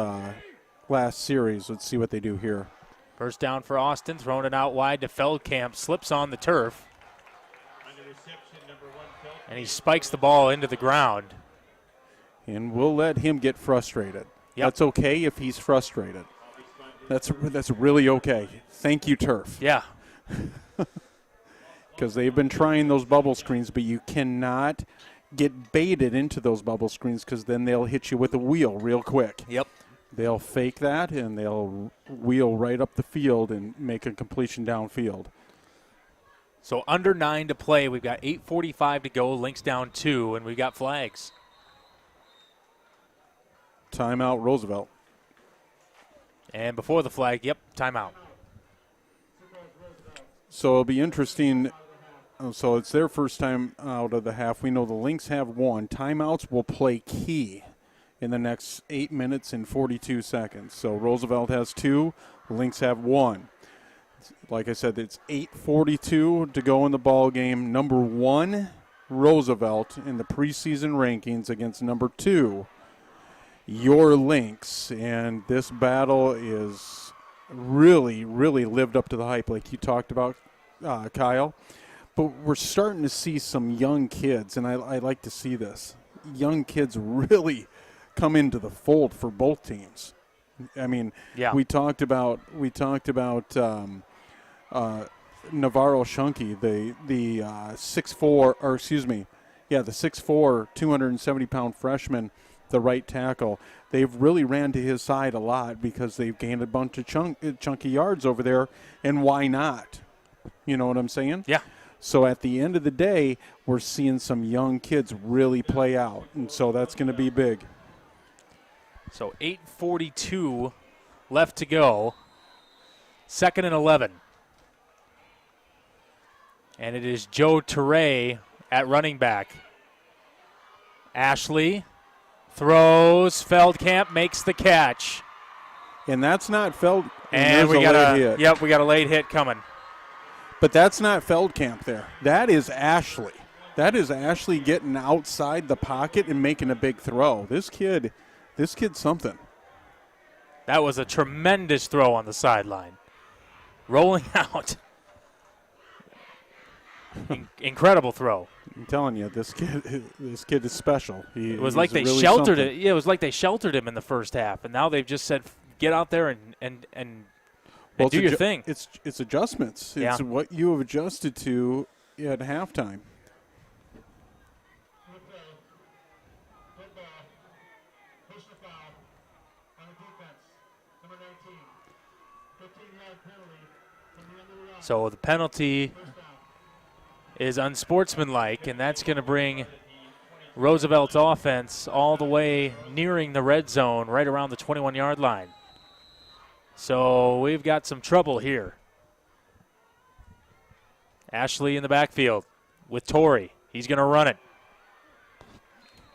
series. Let's see what they do here. First down for Austin, throwing it out wide to Feldkamp, slips on the turf. And he spikes the ball into the ground. And we'll let him get frustrated. Yep. That's okay if he's frustrated. That's really okay. Thank you, turf. Yeah. Because they've been trying those bubble screens, but you cannot get baited into those bubble screens because then they'll hit you with a wheel real quick. Yep. They'll fake that, and they'll wheel right up the field and make a completion downfield. So under 9 to play. We've got 8:45 to go. Lynx down 2, and we've got flags. Timeout, Roosevelt. And before the flag, timeout. So it'll be interesting. So it's their first time out of the half. We know the Lynx have 1. Timeouts will play key in the next 8 minutes and 42 seconds. So Roosevelt has 2. Lynx have 1. Like I said, it's 8:42 to go in the ball game. Number 1, Roosevelt in the preseason rankings against number 2, your Lynx. And this battle is really, really lived up to the hype like you talked about, Kyle. But we're starting to see some young kids, and I like to see this. Young kids really come into the fold for both teams. I mean, we talked about Navarro Shunky, the 6'4", or excuse me, the 6'4", 270-pound freshman, the right tackle. They've really ran to his side a lot because they've gained a bunch of chunky yards over there, and why not? You know what I'm saying? Yeah. So at the end of the day, we're seeing some young kids really play out, and so that's going to be big. So 8:42 left to go. 2nd and 11. And it is Joe Teray at running back. Ashley throws. Feldkamp makes the catch. And that's not Feld. And we got a late hit coming. But that's not Feldkamp there. That is Ashley. That is Ashley getting outside the pocket and making a big throw. This kid's something. That was a tremendous throw on the sideline. Rolling out. Incredible throw. I'm telling you, this kid is special. It was like they really sheltered something. it. Yeah, it was like they sheltered him in the first half, and now they've just said, "Get out there and do your thing." It's adjustments. It's what you have adjusted to at halftime. So the penalty is unsportsmanlike, and that's going to bring Roosevelt's offense all the way nearing the red zone, right around the 21-yard line. So we've got some trouble here. Ashley in the backfield with Torrey. He's going to run it.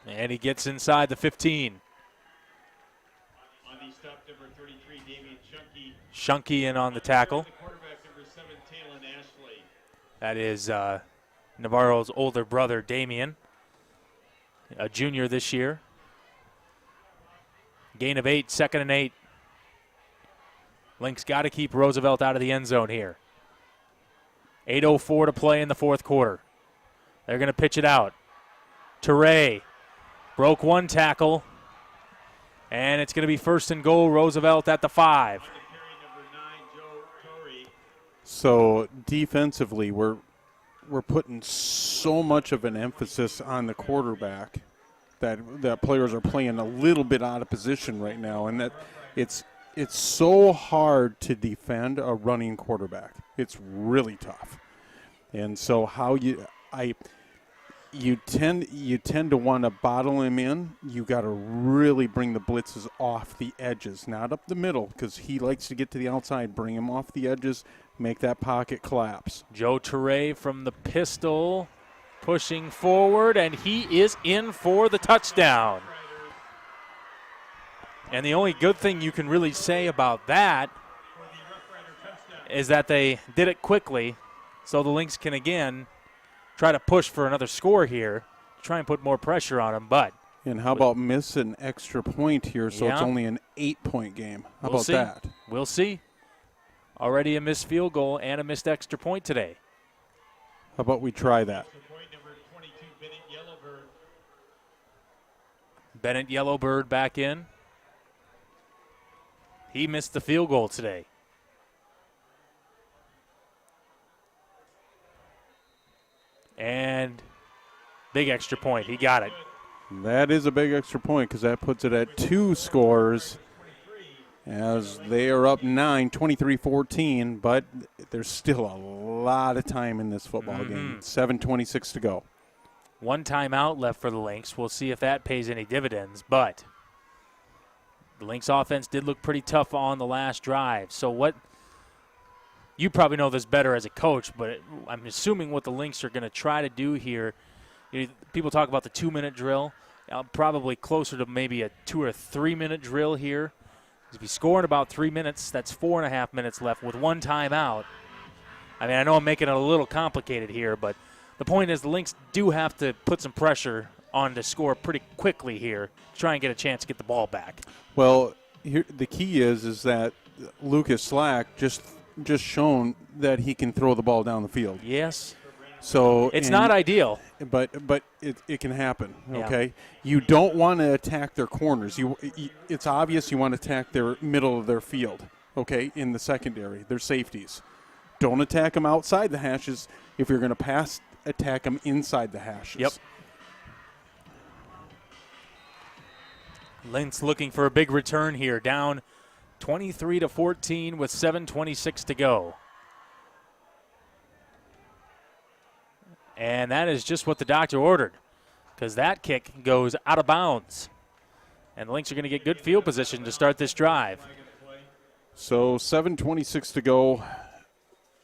And he gets inside the 15. On the stop, number 33, Damian Shunky in on the tackle. The quarterback, number 7, Talon Ashley. That is Navarro's older brother, Damian, a junior this year. Gain of 8, 2nd and 8. Lynx got to keep Roosevelt out of the end zone here. 8:04 to play in the fourth quarter. They're going to pitch it out. Teray broke one tackle, and it's going to be 1st and goal, Roosevelt at the 5. So defensively, we're putting so much of an emphasis on the quarterback that players are playing a little bit out of position right now, and that it's so hard to defend a running quarterback. It's really tough. And so you tend to want to bottle him in. You got to really bring the blitzes off the edges, not up the middle, because he likes to get to the outside. Bring him off the edges, make that pocket collapse. Joe Teray from the pistol pushing forward, and he is in for the touchdown. And the only good thing you can really say about that is that they did it quickly, so the Lynx can again try to push for another score here, try and put more pressure on them. But and how about miss an extra point here so it's only an 8-point game? How about that? We'll see. Already a missed field goal and a missed extra point today. How about we try that? Bennett Yellowbird back in. He missed the field goal today. And big extra point. He got it. That is a big extra point because that puts it at 2 scores as they are up 9, 23-14, but there's still a lot of time in this football game. 7:26 to go. One timeout left for the Lynx. We'll see if that pays any dividends, but the Lynx offense did look pretty tough on the last drive. So what you probably know this better as a coach, but I'm assuming what the Lynx are going to try to do here, people talk about the 2-minute drill, probably closer to maybe a 2 or 3 minute drill here. If you score in about 3 minutes, that's 4.5 minutes left with one timeout. I mean, I know I'm making it a little complicated here, but the point is the Lynx do have to put some pressure on to score pretty quickly here, try and get a chance to get the ball back. Well, here, the key is that Lucas Slack just shown that he can throw the ball down the field. Yes. So it's not ideal, but it can happen. Okay, you don't want to attack their corners. It's obvious you want to attack their middle of their field. Okay, in the secondary, their safeties. Don't attack them outside the hashes. If you're going to pass, attack them inside the hashes. Yep. Lynx looking for a big return here, down 23-14 with 7:26 to go. And that is just what the doctor ordered, because that kick goes out of bounds. And the Lynx are going to get good field position to start this drive. So 7:26 to go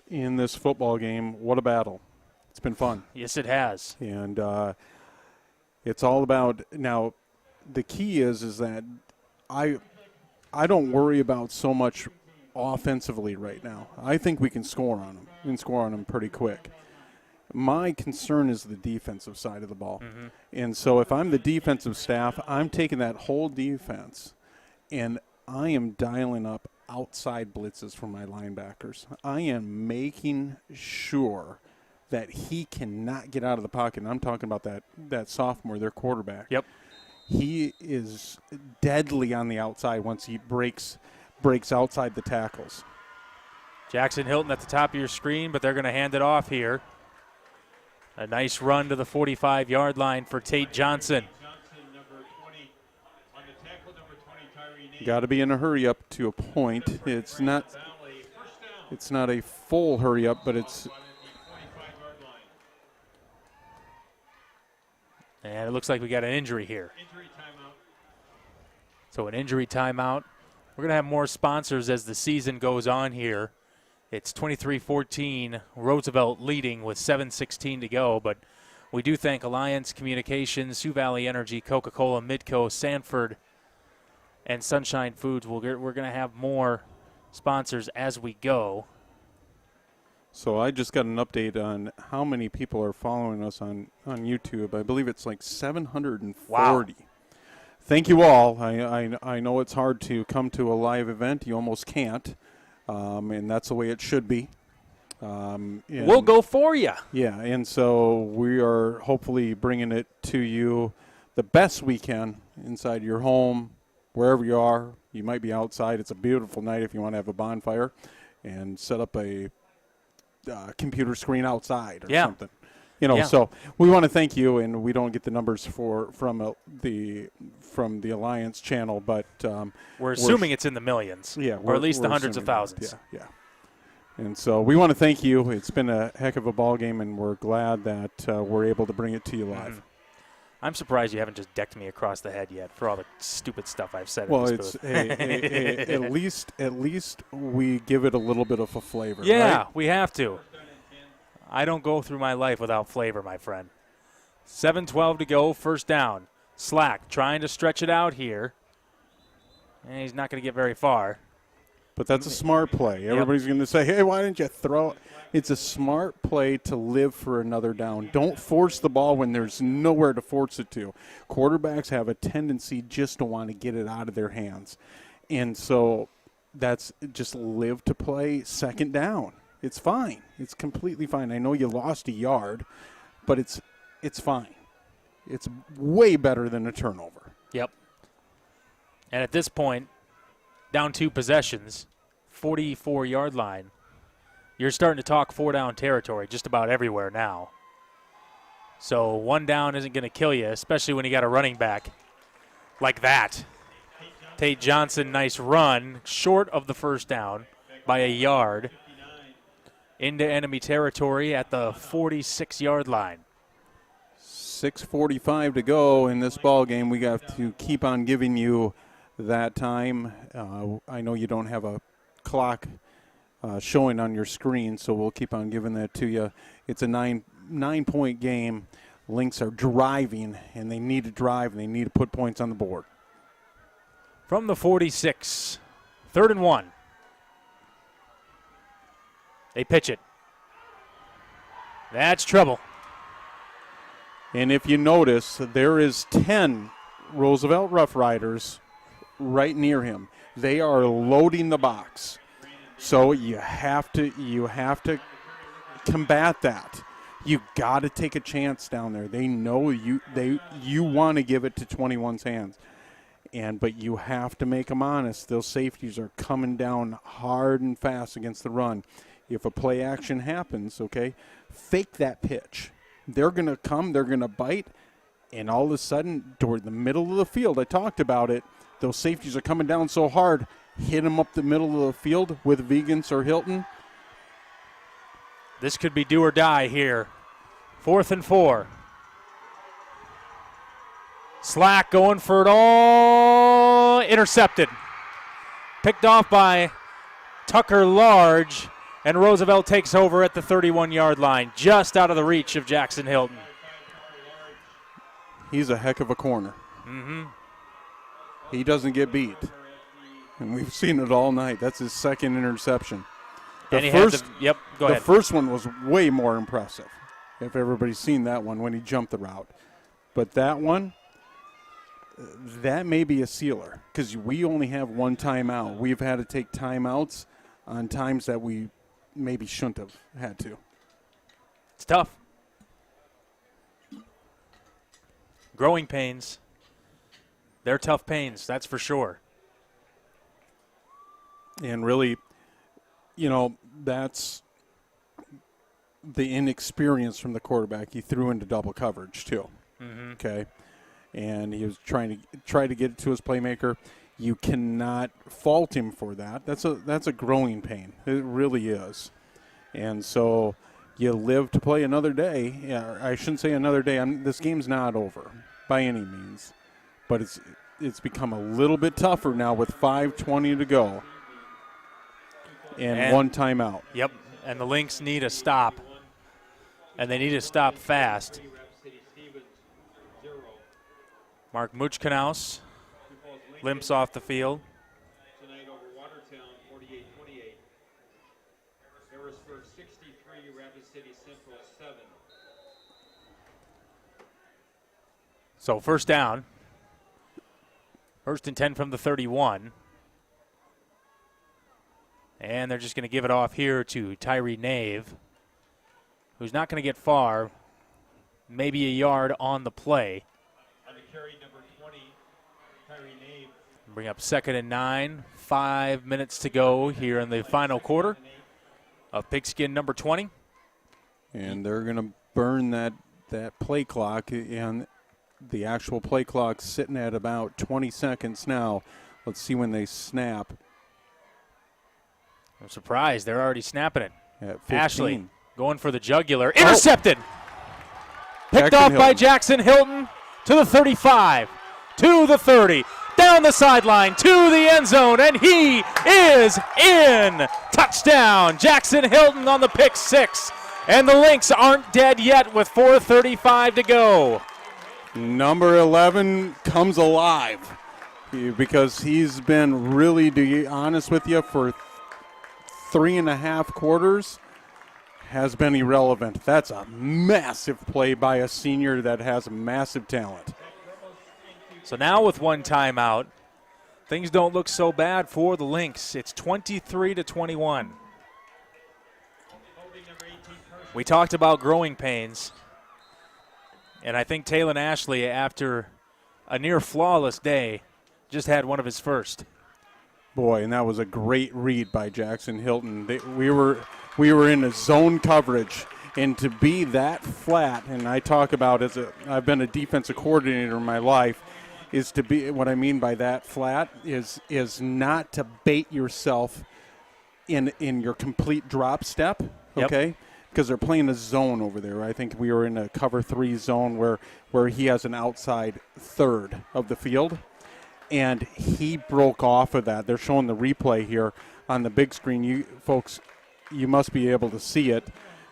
in this football game. What a battle. It's been fun. Yes, it has. And it's all about now. The key is that I don't worry about so much offensively right now. I think we can score on them and score on them pretty quick. My concern is the defensive side of the ball. And so if I'm the defensive staff, I'm taking that whole defense and I am dialing up outside blitzes for my linebackers. I am making sure that he cannot get out of the pocket. And I'm talking about that sophomore, their quarterback. Yep. He is deadly on the outside once he breaks outside the tackles. Jackson Hilton at the top of your screen, but they're going to hand it off here. A nice run to the 45-yard line for Tate Johnson. Got to be in a hurry up to a point. It's not It's not a full hurry up, but it's. And it looks like we got an injury here. So an injury timeout. We're going to have more sponsors as the season goes on here. It's 23-14, Roosevelt leading with 7:16 to go, but we do thank Alliance Communications, Sioux Valley Energy, Coca-Cola, Midco, Sanford, and Sunshine Foods. We're going to have more sponsors as we go. So I just got an update on how many people are following us on YouTube. I believe it's like 740. Wow. Thank you all. I know it's hard to come to a live event. You almost can't, and that's the way it should be. We'll go for you. Yeah, and so we are hopefully bringing it to you the best we can inside your home, wherever you are. You might be outside. It's a beautiful night if you want to have a bonfire and set up a computer screen outside or something. So we want to thank you, and we don't get the numbers from the Alliance channel, but we're assuming it's in the millions, or at least the hundreds of thousands. Yeah. And so we want to thank you. It's been a heck of a ball game, and we're glad that we're able to bring it to you live. Mm-hmm. I'm surprised you haven't just decked me across the head yet for all the stupid stuff I've said. Well, in this booth. at least we give it a little bit of a flavor. Yeah, right? we have to. I don't go through my life without flavor, my friend. 7:12 to go, first down. Slack trying to stretch it out here. And he's not going to get very far. But that's a smart play. Everybody's going to say, hey, why didn't you throw it? It's a smart play to live for another down. Don't force the ball when there's nowhere to force it to. Quarterbacks have a tendency just to want to get it out of their hands. And so that's just live to play second down. It's fine. It's completely fine. I know you lost a yard, but it's fine. It's way better than a turnover. Yep. And at this point, down 2 possessions, 44-yard line. You're starting to talk 4-down territory just about everywhere now. So 1 down isn't going to kill you, especially when you got a running back like that. Tate Johnson, nice run, short of the first down by a yard into enemy territory at the 46-yard line. 6:45 to go in this ball game. We got to keep on giving you that time. I know you don't have a clock showing on your screen, so we'll keep on giving that to you. It's a nine-point game. Lynx are driving, and they need to drive, and they need to put points on the board. From the 46, 3rd and 1. They pitch it. That's trouble. And if you notice, there is 10 Roosevelt Rough Riders right near him. They are loading the box. So you have to combat that. You got to take a chance down there. They know you want to give it to 21's hands. But you have to make them honest. Those safeties are coming down hard and fast against the run. If a play action happens, fake that pitch. They're going to come, they're going to bite, and all of a sudden, toward the middle of the field, I talked about it, those safeties are coming down so hard, hit them up the middle of the field with Vegans or Hilton. This could be do or die here. 4th and 4. Slack going for it all. Intercepted. Picked off by Tucker Large, and Roosevelt takes over at the 31-yard line, just out of the reach of Jackson Hilton. He's a heck of a corner. Mm-hmm. He doesn't get beat. And we've seen it all night. That's his second interception. Go ahead. The first one was way more impressive, if everybody's seen that one when he jumped the route. But that one, that may be a sealer because we only have one timeout. We've had to take timeouts on times that we maybe shouldn't have had to. It's tough. Growing pains. They're tough pains, that's for sure. And really, that's the inexperience from the quarterback. He threw into double coverage too. Mm-hmm. Okay. And he was trying to get it to his playmaker. you cannot fault him for that. That's a growing pain. It really is. And so you live to play another day. Yeah, I shouldn't say another day. This game's not over by any means, but it's become a little bit tougher now with 5:20 to go and one timeout. Yep, and the Lynx need a stop, and they need to stop fast. Mark Muchkanaus limps off the field. Tonight over Watertown, 48-28. Harrisburg 63, Rapid City Central 7. So first down. First and 10 from the 31. And they're just going to give it off here to Tyree Nave, who's not going to get far, maybe a yard on the play. On the carry, number 20, Tyree Nave. Bring up 2nd and 9. 5 minutes to go here in the final quarter of pigskin number 20. And they're going to burn that play clock, and the actual play clock's sitting at about 20 seconds now. Let's see when they snap. I'm surprised. They're already snapping it. At 15. Ashley going for the jugular. Intercepted. Picked Jackson off by Hilton. Jackson Hilton to the 35, to the 30, down the sideline, to the end zone, and he is in. Touchdown. Jackson Hilton on the pick six. And the Lynx aren't dead yet with 4:35 to go. Number 11 comes alive because he's been really, to be honest with you, for 3.5 quarters has been irrelevant. That's a massive play by a senior that has massive talent. So now with one timeout, things don't look so bad for the Lynx. It's 23-21. We talked about growing pains, and I think Talon Ashley, after a near flawless day, just had one of his first. Boy, and that was a great read by Jackson Hilton. We were in a zone coverage, and to be that flat, and I talk about I've been a defensive coordinator in my life, is to be, what I mean by that flat is not to bait yourself in your complete drop step, okay? Yep. Because they're playing a zone over there. I think we were in a cover 3 zone where he has an outside third of the field, and he broke off of that. They're showing the replay here on the big screen. You folks, you must be able to see it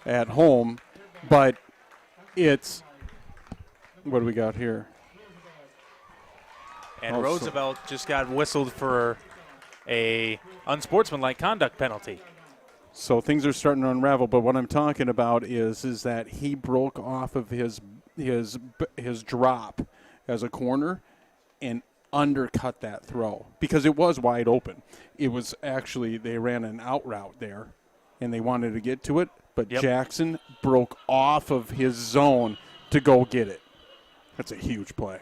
at home, but it's, what do we got here? And Roosevelt just got whistled for a unsportsmanlike conduct penalty. So things are starting to unravel, but what I'm talking about is that he broke off of his drop as a corner and undercut that throw because it was wide open. It was actually, they ran an out route there, and they wanted to get to it, but Jackson broke off of his zone to go get it. That's a huge play.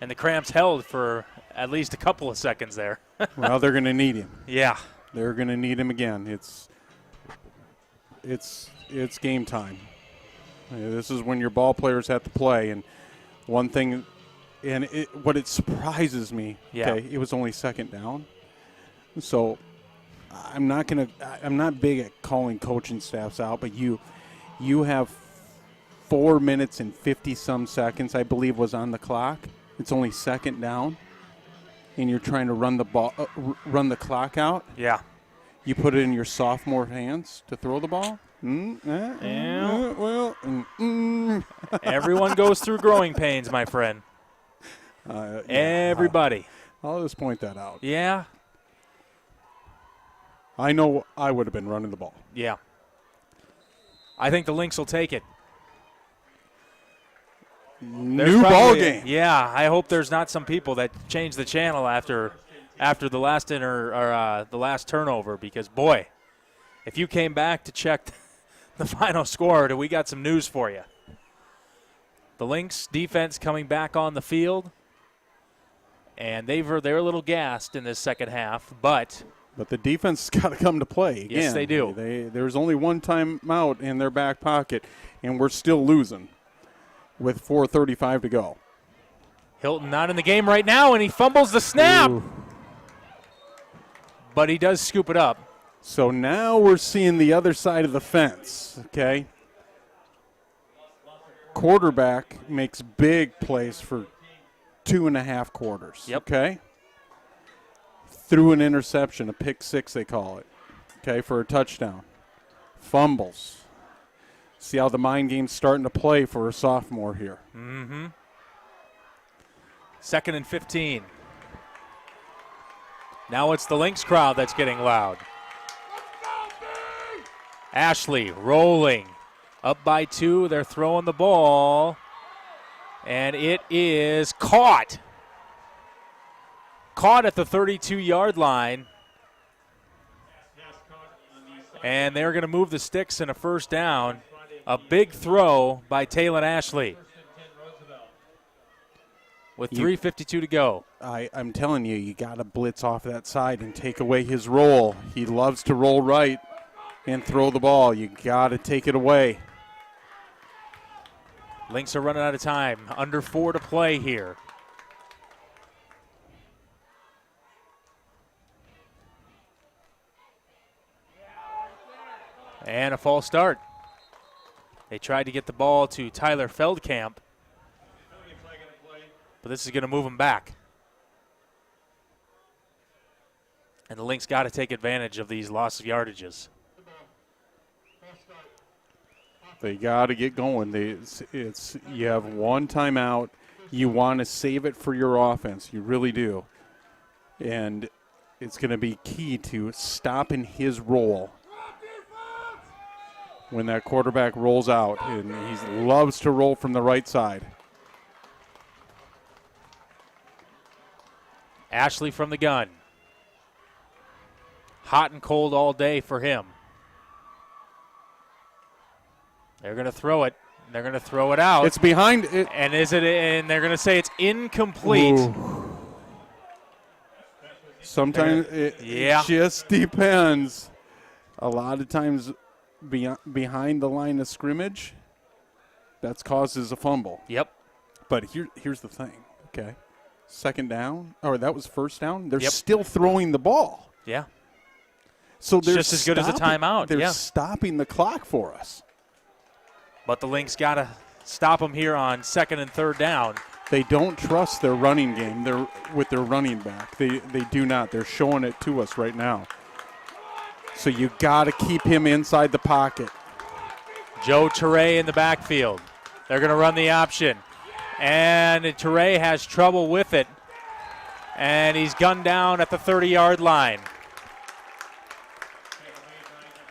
And the Cramps held for at least a couple of seconds there. Well, they're going to need him. Yeah. They're going to need him again. It's game time. This is when your ball players have to play. And one thing, and what surprises me, okay, it was only second down. So I'm not big at calling coaching staffs out, but you have 4 minutes and 50-some seconds, I believe, was on the clock. It's only second down. And you're trying to run the clock out. Yeah. You put it in your sophomore hands to throw the ball. Everyone goes through growing pains, my friend. Everybody. I'll just point that out. Yeah. I know I would have been running the ball. Yeah. I think the Lynx will take it. New ball game. Yeah, I hope there's not some people that change the channel after the last the last turnover, because boy, if you came back to check the final score, we got some news for you. The Lynx defense coming back on the field, and they're a little gassed in this second half, but the defense has got to come to play again. Yes, they do. There's only one timeout in their back pocket, and we're still losing with 4:35 to go. Hilton not in the game right now, and he fumbles the snap. Ooh. But he does scoop it up. So now we're seeing the other side of the fence, okay? Quarterback makes big plays for 2.5 quarters, Yep. okay? Threw an interception, a pick six they call it, okay, for a touchdown. Fumbles. See how the mind game's starting to play for a sophomore here. Mm-hmm. 2nd and 15. Now it's the Lynx crowd that's getting loud. Ashley rolling. Up by 2. They're throwing the ball. And it is caught. Caught at the 32-yard line. And they're going to move the sticks in a first down. A big throw by Taylor Ashley. With 3:52 to go. I'm telling you, you got to blitz off that side and take away his roll. He loves to roll right and throw the ball. You got to take it away. Lynx are running out of time. Under 4 to play here. And a false start. They tried to get the ball to Tyler Feldkamp, but this is going to move him back. And the Lynx got to take advantage of these loss of yardages. They got to get going. You have one timeout. You want to save it for your offense. You really do. And it's going to be key to stopping his roll when that quarterback rolls out. And he loves to roll from the right side. Ashley from the gun. Hot and cold all day for him. They're going to throw it. They're going to throw it out. It's behind it. And and they're going to say it's incomplete. Ooh. Sometimes it just depends. A lot of times behind the line of scrimmage, that causes a fumble. Yep. But here's the thing, okay? Second down, or that was first down. They're Yep. still throwing the ball. Yeah. So they're just as good as a timeout. They're Yeah. stopping the clock for us. But the Lynx got to stop them here on 2nd and 3rd down. They don't trust their running game. They're with their running back. They do not. They're showing it to us right now. So you got to keep him inside the pocket. Joe Teray in the backfield. They're going to run the option. And Teray has trouble with it. And he's gunned down at the 30-yard line.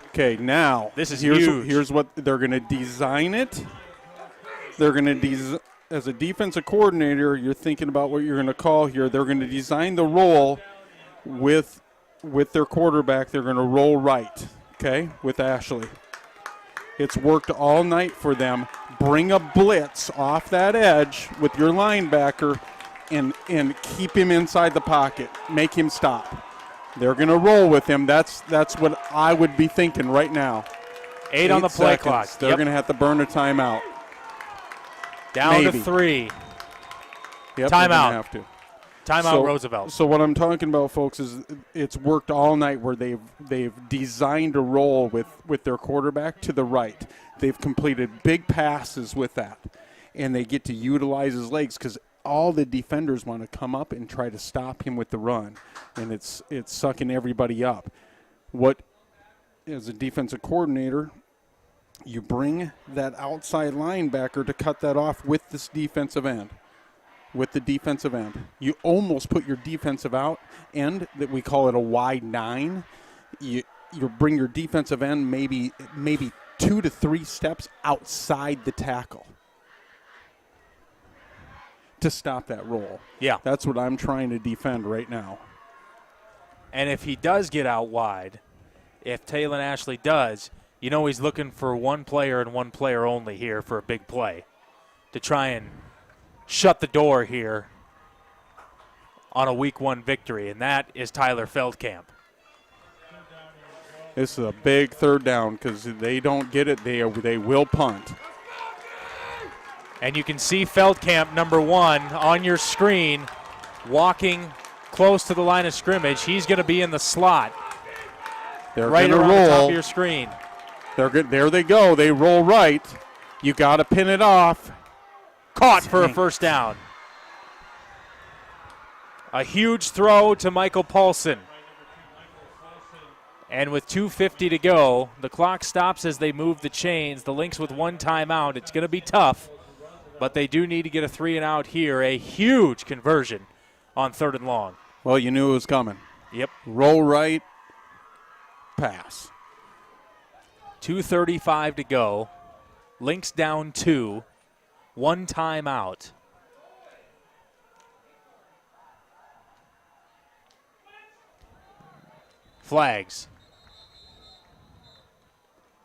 Okay, now this is huge. Here's what they're going to design it. They're going to as a defensive coordinator, you're thinking about what you're going to call here. They're going to design the roll with their quarterback. They're going to roll right, okay, with Ashley. It's worked all night for them. Bring a blitz off that edge with your linebacker and keep him inside the pocket. Make him stop. They're going to roll with him. That's what I would be thinking right now. 8 on the play clock. They're going to have to burn a timeout. Down Maybe. to 3. Yep, Timeout. Have to. Timeout, Roosevelt. So what I'm talking about, folks, is it's worked all night where they've designed a roll with their quarterback to the right. They've completed big passes with that, and they get to utilize his legs because all the defenders want to come up and try to stop him with the run, and it's sucking everybody up. What, as a defensive coordinator, you bring that outside linebacker to cut that off with this defensive end. With the defensive end. You almost put your defensive end, that we call it a wide 9. You bring your defensive end maybe 2 to 3 steps outside the tackle to stop that roll. Yeah. That's what I'm trying to defend right now. And if he does get out wide, if Taylor Ashley does, you know he's looking for one player and one player only here for a big play to try and shut the door here on a week 1 victory, and that is Tyler Feldkamp. This is a big 3rd down because they don't get it. They will punt. And you can see Feldkamp, number 1, on your screen, walking close to the line of scrimmage. He's going to be in the slot. They're right going to around roll. the top of your screen. They're good. There they go. They roll right. You got to pin it off. Caught for a first down. A huge throw to Michael Paulson. And with 2:50 to go, the clock stops as they move the chains. The Lynx with 1 timeout. It's going to be tough, but they do need to get a 3-and-out here. A huge conversion on 3rd and long. Well, you knew it was coming. Yep. Roll right, pass. 2:35 to go. Lynx down 2. 1 timeout. Flags.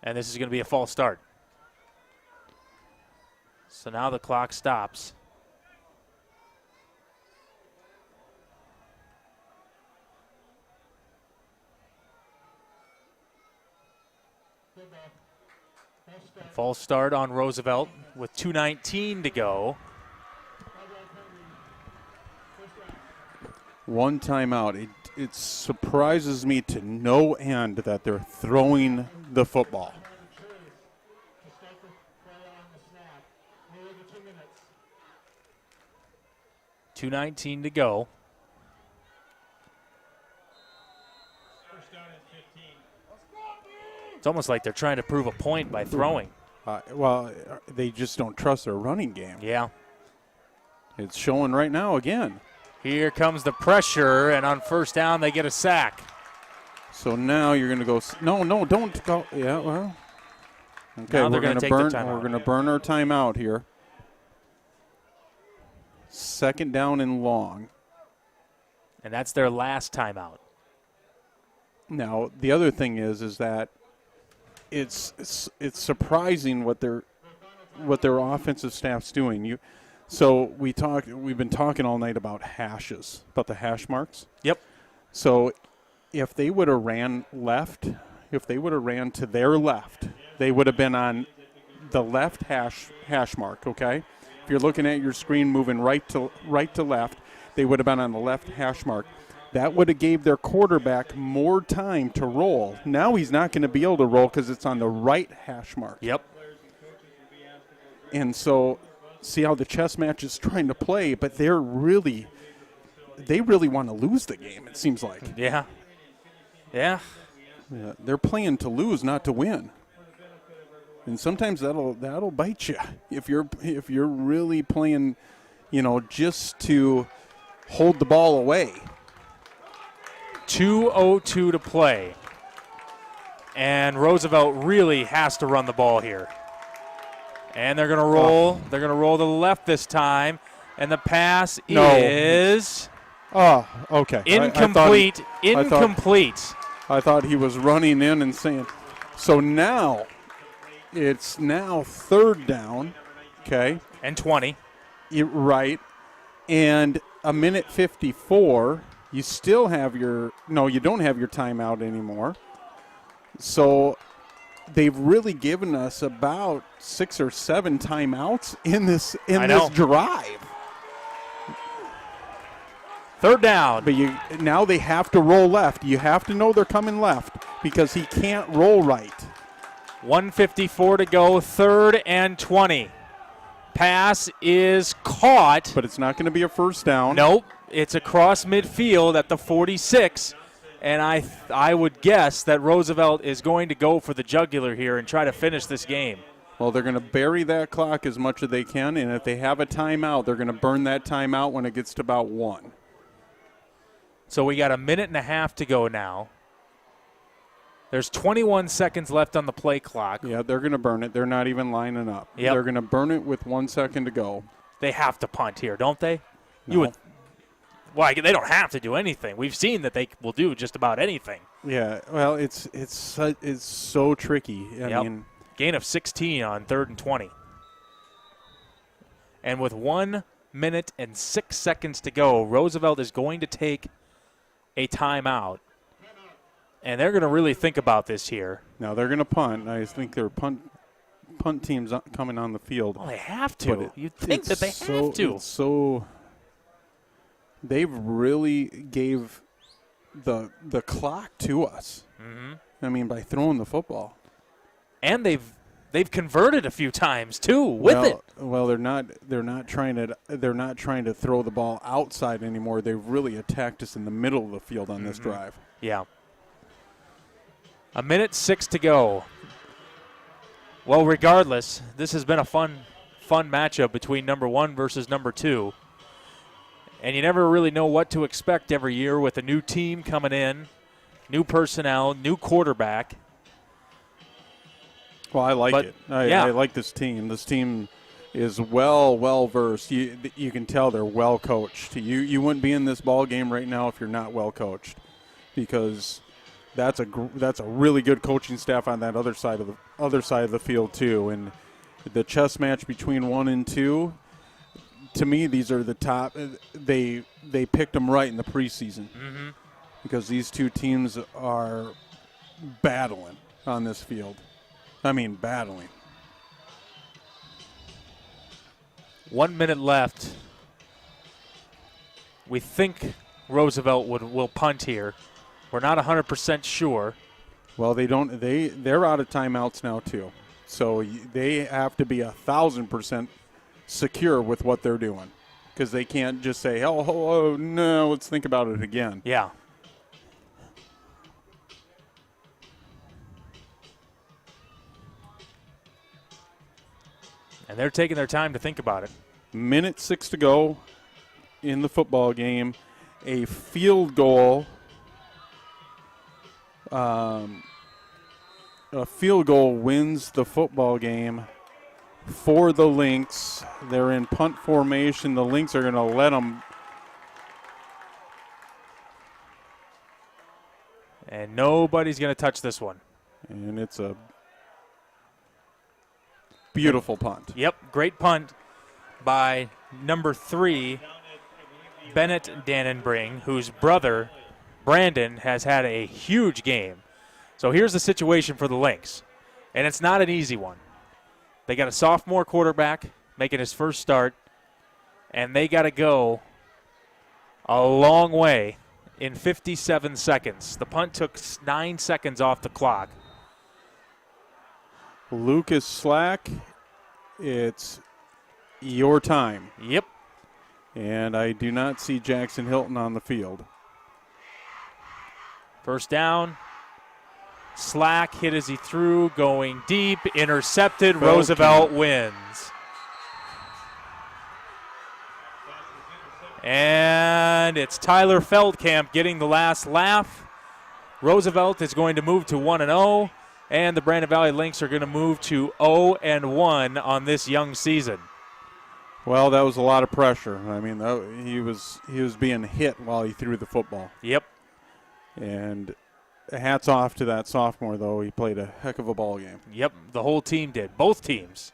And this is going to be a false start. So now the clock stops. False start on Roosevelt with 2:19 to go. 1 timeout. It surprises me to no end that they're throwing the football. $2:19 to go. It's almost like they're trying to prove a point by throwing. Well, they just don't trust their running game. Yeah. It's showing right now again. Here comes the pressure, and on first down, they get a sack. So now you're going to go. No, don't go. Yeah, well. Okay, Now they're we're going gonna to take the burn. timeout. We're going to burn our timeout here. 2nd down and long. And that's their last timeout. Now the other thing is that it's surprising what their offensive staff's doing. We've been talking all night about hashes, about the hash marks. Yep. So if they would have ran left, if they would have ran to their left, they would have been on the left hash mark, okay? If you're looking at your screen moving right to left, they would have been on the left hash mark. That would have gave their quarterback more time to roll. Now he's not going to be able to roll because it's on the right hash mark. Yep. And so see how the chess match is trying to play, but they really want to lose the game, it seems like. Yeah. Yeah, they're playing to lose, not to win. And sometimes that'll bite you if you're really playing, just to hold the ball away. 2:02 to play. And Roosevelt really has to run the ball here. And they're going to roll. They're going to roll to the left this time. And the pass is okay. incomplete. Incomplete. I thought he was running in and saying. So now it's 3rd down. Okay. And 20. Right. And a minute 54. You still have you don't have your timeout anymore. So they've really given us about 6 or 7 timeouts in this drive. 3rd down. But now they have to roll left. You have to know they're coming left because he can't roll right. 1:54 to go, 3rd and 20. Pass is caught. But it's not going to be a first down. Nope. It's across midfield at the 46. And I would guess that Roosevelt is going to go for the jugular here and try to finish this game. Well, they're going to bury that clock as much as they can, and if they have a timeout, they're going to burn that timeout when it gets to about 1. So we got a minute and a half to go now. There's 21 seconds left on the play clock. Yeah, they're going to burn it. They're not even lining up. Yep. They're going to burn it with 1 second to go. They have to punt here, don't they? No. Well, they don't have to do anything. We've seen that they will do just about anything. Yeah, well, it's so tricky. I mean, gain of 16 on 3rd and 20. And with 1 minute and 6 seconds to go, Roosevelt is going to take a timeout. And they're going to really think about this here. Now they're going to punt. I think they're punt teams coming on the field. Well, they have to. You'd think that they have to. They've really gave the clock to us. Mm-hmm. I mean, by throwing the football. And they've converted a few times too with it. Well, they're not trying to throw the ball outside anymore. They've really attacked us in the middle of the field on this drive. Yeah. 1:06 to go. Well, regardless, this has been a fun matchup between number 1 versus number 2. And you never really know what to expect every year with a new team coming in, new personnel, new quarterback. Well, I like it. I like this team. This team is well versed. You can tell they're well coached. You wouldn't be in this ball game right now if you're not well coached, because that's a really good coaching staff on that other side of the field too. And the chess match between 1 and 2, to me, these are the top. They picked them right in the preseason because these two teams are battling on this field. I mean, battling. 1 minute left. We think Roosevelt will punt here. We're not 100% sure. Well, they're out of timeouts now too, so they have to be 1,000% secure with what they're doing, because they can't just say, "Oh no, let's think about it again." Yeah. And they're taking their time to think about it. 1:06 to go in the football game. A field goal. A field goal wins the football game for the Lynx. They're in punt formation. The Lynx are going to let them. And nobody's going to touch this one. And it's a beautiful punt. Yep, great punt by number 3, Bennett Dannenbring, whose brother, Brandon, has had a huge game. So here's the situation for the Lynx, and it's not an easy one. They got a sophomore quarterback making his first start, and they got to go a long way in 57 seconds. The punt took 9 seconds off the clock. Lucas Slack, it's your time. Yep. And I do not see Jackson Hilton on the field. First down. Slack hit as he threw, going deep, intercepted. Roosevelt wins. And it's Tyler Feldkamp getting the last laugh. Roosevelt is going to move to 1-0. And the Brandon Valley Lynx are going to move to 0-1 on this young season. Well, that was a lot of pressure. I mean, he was being hit while he threw the football. Yep. And hats off to that sophomore, though. He played a heck of a ball game. Yep, the whole team did. Both teams.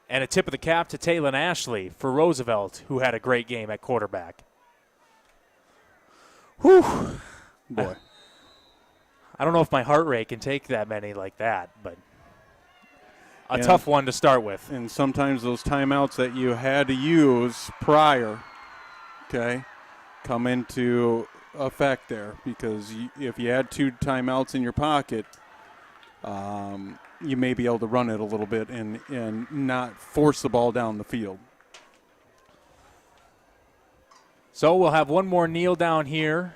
And a tip of the cap to Taylon Ashley for Roosevelt, who had a great game at quarterback. Whew. Boy. I don't know if my heart rate can take that many like that, but a tough one to start with. And sometimes those timeouts that you had to use prior, okay, come into effect there, because if you had 2 timeouts in your pocket, you may be able to run it a little bit and not force the ball down the field. So we'll have one more kneel down here.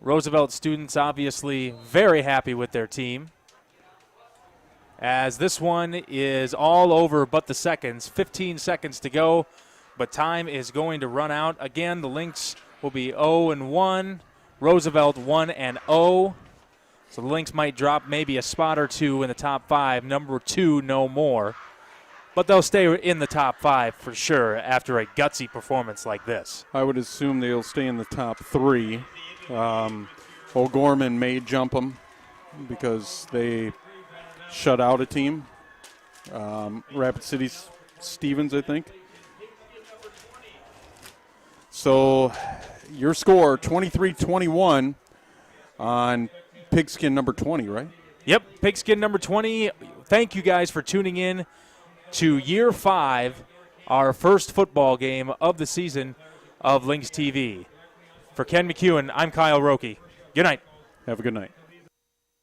Roosevelt students obviously very happy with their team, as this one is all over but the seconds. 15 seconds to go, but time is going to run out. Again, the Lynx will be 0-1, Roosevelt 1-0. So the Lynx might drop maybe a spot or 2 in the top 5. Number 2, no more. But they'll stay in the top 5 for sure after a gutsy performance like this. I would assume they'll stay in the top 3. O'Gorman may jump them because they shut out a team. Rapid City Stevens, I think. So your score, 23-21 on pigskin number 20, right? Yep, pigskin number 20. Thank you guys for tuning in to Year 5, our first football game of the season of Lynx TV. For Ken McEwen, I'm Kyle Roki. Good night. Have a good night.